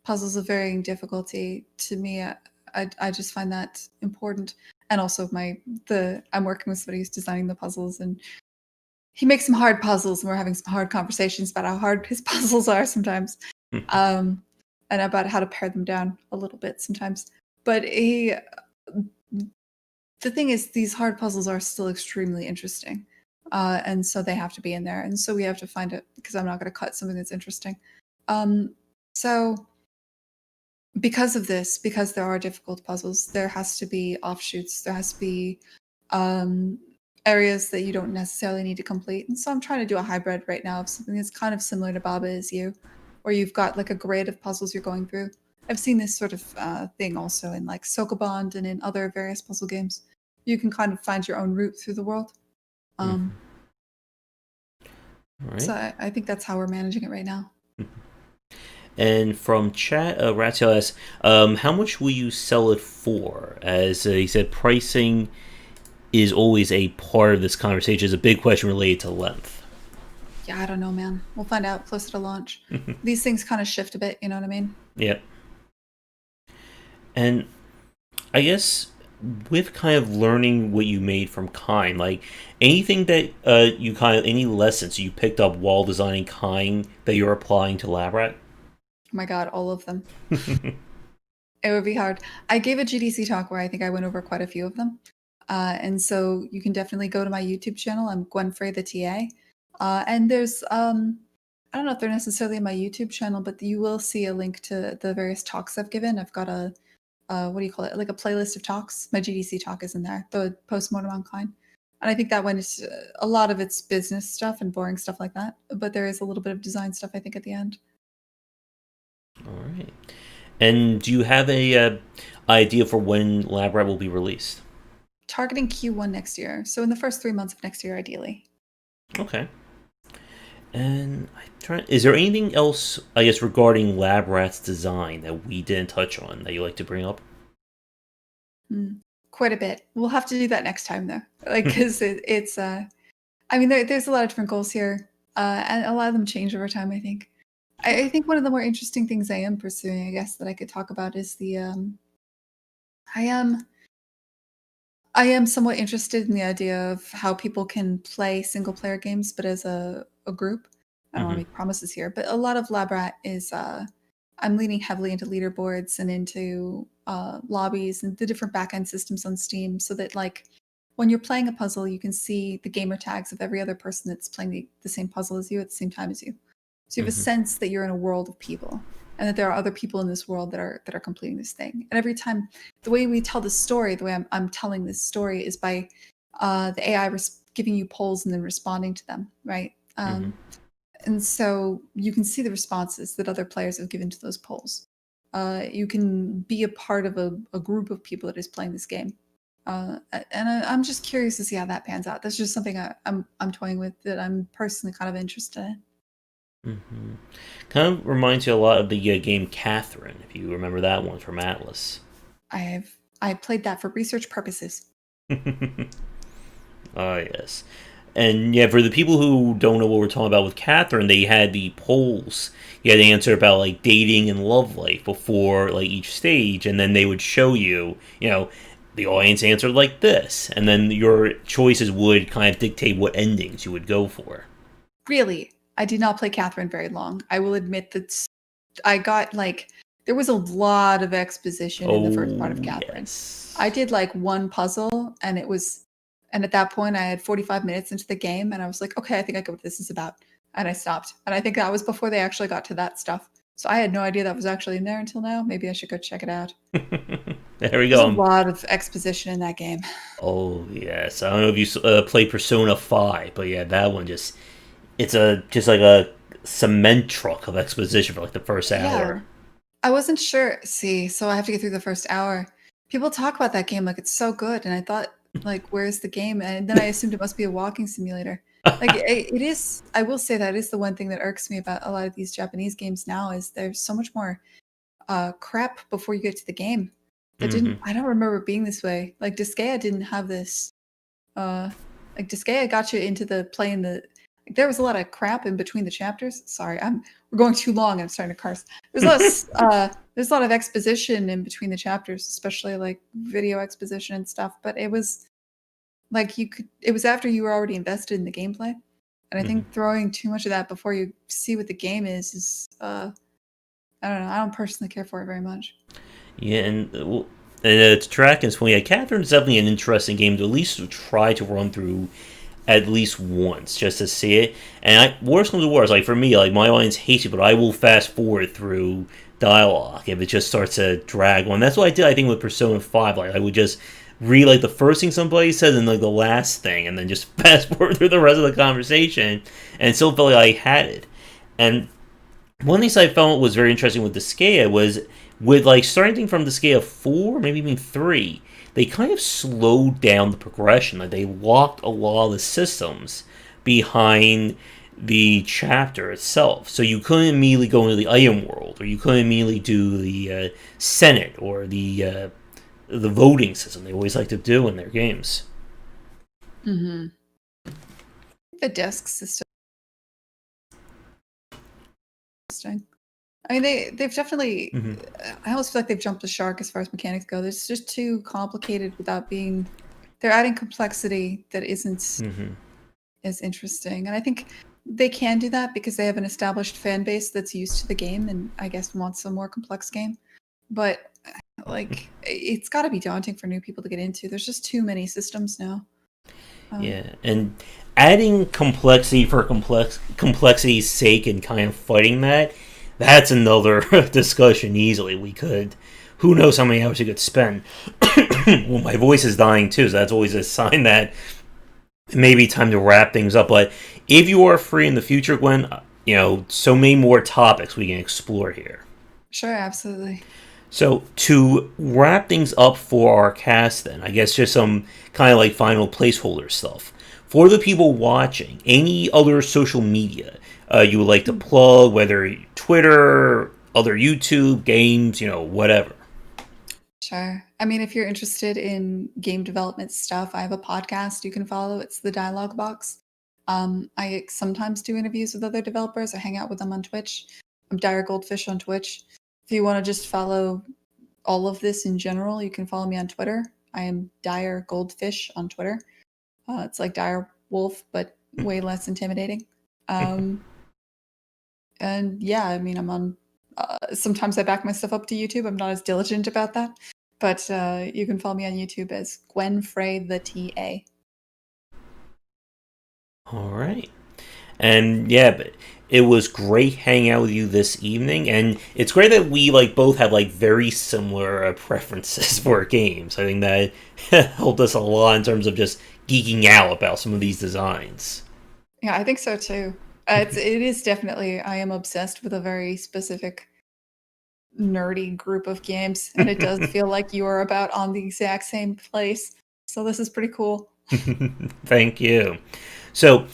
puzzles of varying difficulty. To me, I just find that important. And also I'm working with somebody who's designing the puzzles, and he makes some hard puzzles, and we're having some hard conversations about how hard his puzzles are sometimes, um, and about how to pare them down a little bit sometimes. But the thing is, these hard puzzles are still extremely interesting, and so they have to be in there, and so we have to find it because I'm not going to cut something that's interesting. So because of this, because there are difficult puzzles, there has to be offshoots. There has to be um, areas that you don't necessarily need to complete. And so I'm trying to do a hybrid right now of something that's kind of similar to Baba Is You, where you've got like a grid of puzzles you're going through. I've seen this sort of thing also in like Sokobond and in other various puzzle games. You can kind of find your own route through the world. Um, All right. so I think that's how we're managing it right now. And from chat, Ratio asks, how much will you sell it for? As he said, pricing is always a part of this conversation. It's a big question related to length. Yeah, I don't know, man. We'll find out closer to launch. These things kind of shift a bit, you know what I mean? Yep. And I guess with kind of learning what you made from Kine, like anything that you kind of, any lessons you picked up while designing Kine that you're applying to Labrat? Oh my god, all of them. It would be hard. I gave a GDC talk where I think I went over quite a few of them. And so you can definitely go to my YouTube channel. I'm Gwen Frey, the TA. And there's, I don't know if they're necessarily in my YouTube channel, but you will see a link to the various talks I've given. I've got what do you call it? Like a playlist of talks. My GDC talk is in there, the postmortem on Kine. And I think that one is a lot of it's business stuff and boring stuff like that. But there is a little bit of design stuff, I think, at the end. All right. And do you have a idea for when Labrat will be released? Targeting Q1 next year. So in the first 3 months of next year, ideally. Okay. And is there anything else, I guess, regarding Labrat's design that we didn't touch on that you like to bring up? Quite a bit. We'll have to do that next time, though. Like, because it's I mean, there's a lot of different goals here, and a lot of them change over time, I think. I think one of the more interesting things I am pursuing, I guess, that I could talk about is I am I am somewhat interested in the idea of how people can play single player games, but as a group. I don't want to Hmm. make promises here, but a lot of Labrat is I'm leaning heavily into leaderboards and into lobbies and the different backend systems on Steam, so that like when you're playing a puzzle, you can see the gamer tags of every other person that's playing the same puzzle as you at the same time as you. So you have a Hmm. sense that you're in a world of people and that there are other people in this world that are completing this thing. And every time, the way we tell the story, the way I'm telling this story is by the AI giving you polls and then responding to them, right? Hmm. And so you can see the responses that other players have given to those polls. You can be a part of a group of people that is playing this game. I'm just curious to see how that pans out. That's just something I'm toying with that I'm personally kind of interested in. Hmm. Kind of reminds you a lot of the game Catherine, if you remember that one from Atlas. I played that for research purposes. Ah, yes. And yeah, for the people who don't know what we're talking about with Catherine, they had the polls. You had to answer about like dating and love life before like each stage, and then they would show you, the audience answered like this, and then your choices would kind of dictate what endings you would go for. Really, I did not play Catherine very long. I will admit that I got like there was a lot of exposition in the first part of Oh Catherine. I yes. did like one puzzle and at that point I had 45 minutes into the game and I was like, okay, I think I get what this is about. And I stopped. And I think that was before they actually got to that stuff. So I had no idea that was actually in there until now. Maybe I should go check it out. There we There's a go. lot of exposition in that game. Oh yes. I don't know if you play Persona 5, but yeah, that one it's a just like a cement truck of exposition for like the first Yeah. hour. I wasn't sure. See, so I have to get through the first hour. People talk about that game like it's so good, and I thought, like, where's the game? And then I assumed it must be a walking simulator. Like it is. I will say that is the one thing that irks me about a lot of these Japanese games now is there's so much more crap before you get to the game. That didn't. Hmm. I don't remember it being this way. Like Disgaea didn't have this uh, like Disgaea got you into the playing the. Like, there was a lot of crap in between the chapters. Sorry, we're going too long. I'm starting to curse. There's a lot of exposition in between the chapters, especially like video exposition and stuff. But it was like you could. It was after you were already invested in the gameplay, and I Hmm. think throwing too much of that before you see what the game is I don't know. I don't personally care for it very much. Yeah, and to track and yeah, Catherine's definitely an interesting game to at least try to run through at least once just to see it. And worst comes to worst, like for me, like my audience hates it, but I will fast forward through dialogue if it just starts to drag on. That's what I did. I think with Persona 5, like I would just read like the first thing somebody said and like the last thing, and then just fast forward through the rest of the conversation, and it still felt like I had it. And one thing I found was very interesting with Disgaea was with like starting from Disgaea 4, maybe even 3, they kind of slowed down the progression. Like they locked a lot of the systems behind the chapter itself. So you couldn't immediately go into the item world, or you couldn't immediately do the Senate or the voting system they always like to do in their games. Mm-hmm. The desk system. Interesting. I mean, they've definitely. Hmm. I almost feel like they've jumped the shark as far as mechanics go. It's just too complicated without being. They're adding complexity that isn't Hmm. as interesting, and I think they can do that because they have an established fan base that's used to the game, and I guess wants a more complex game. But like, it's got to be daunting for new people to get into. There's just too many systems now. Um, Yeah, and adding complexity for complexity's sake and kind of fighting that's another discussion easily. We could, who knows how many hours we could spend. Well, my voice is dying too, so that's always a sign that it may be time to wrap things up. But if you are free in the future, Gwen, so many more topics we can explore here. sure, absolutely. So to wrap things up for our cast, then I guess just some kind of like final placeholder stuff for the people watching. Any other social media you would like to plug, whether Twitter, other YouTube, games, whatever. Sure. I mean, if you're interested in game development stuff, I have a podcast you can follow. It's the Dialogue Box. I sometimes do interviews with other developers. I hang out with them on Twitch. I'm Dire Goldfish on Twitch. If you want to just follow all of this in general, you can follow me on Twitter. I am Dire Goldfish on Twitter. It's like Dire Wolf, but way less intimidating. And yeah, I mean, I'm on. Sometimes I back my stuff up to YouTube. I'm not as diligent about that, but you can follow me on YouTube as Gwen Frey the TA. All right. And yeah, but it was great hanging out with you this evening, and it's great that we both have very similar preferences for games. I think that helped us a lot in terms of just geeking out about some of these designs. Yeah, I think so too. It is definitely. I am obsessed with a very specific nerdy group of games, and it does feel like you are about on the exact same place. So this is pretty cool. Thank you. So,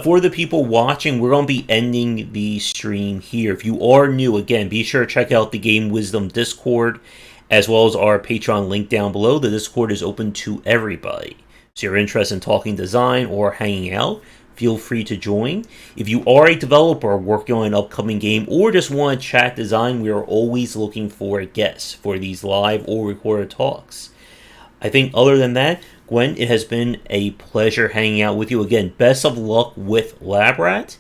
for the people watching, we're going to be ending the stream here. If you are new, again, be sure to check out the Game Wisdom Discord, as well as our Patreon link down below. The Discord is open to everybody. So, if you're interested in talking design or hanging out, feel free to join. If you are a developer working on an upcoming game or just want to chat design, we are always looking for guests for these live or recorded talks. I think other than that, Gwen, it has been a pleasure hanging out with you. Again, best of luck with Lab Rat.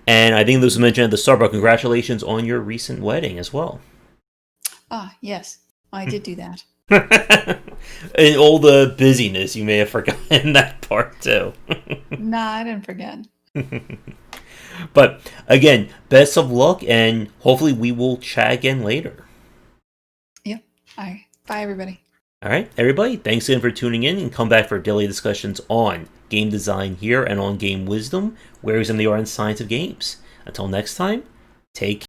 And I think this was mentioned at the start, but congratulations on your recent wedding as well. Ah, yes. I did do that. And all the busyness, you may have forgotten that part too. Nah, I didn't forget. But again, best of luck, and hopefully we will chat again later. Yep. All right. Bye, everybody. All right, everybody, thanks again for tuning in, and come back for daily discussions on game design here and on Game Wisdom, where we examine the art and science of games. Until next time, take care.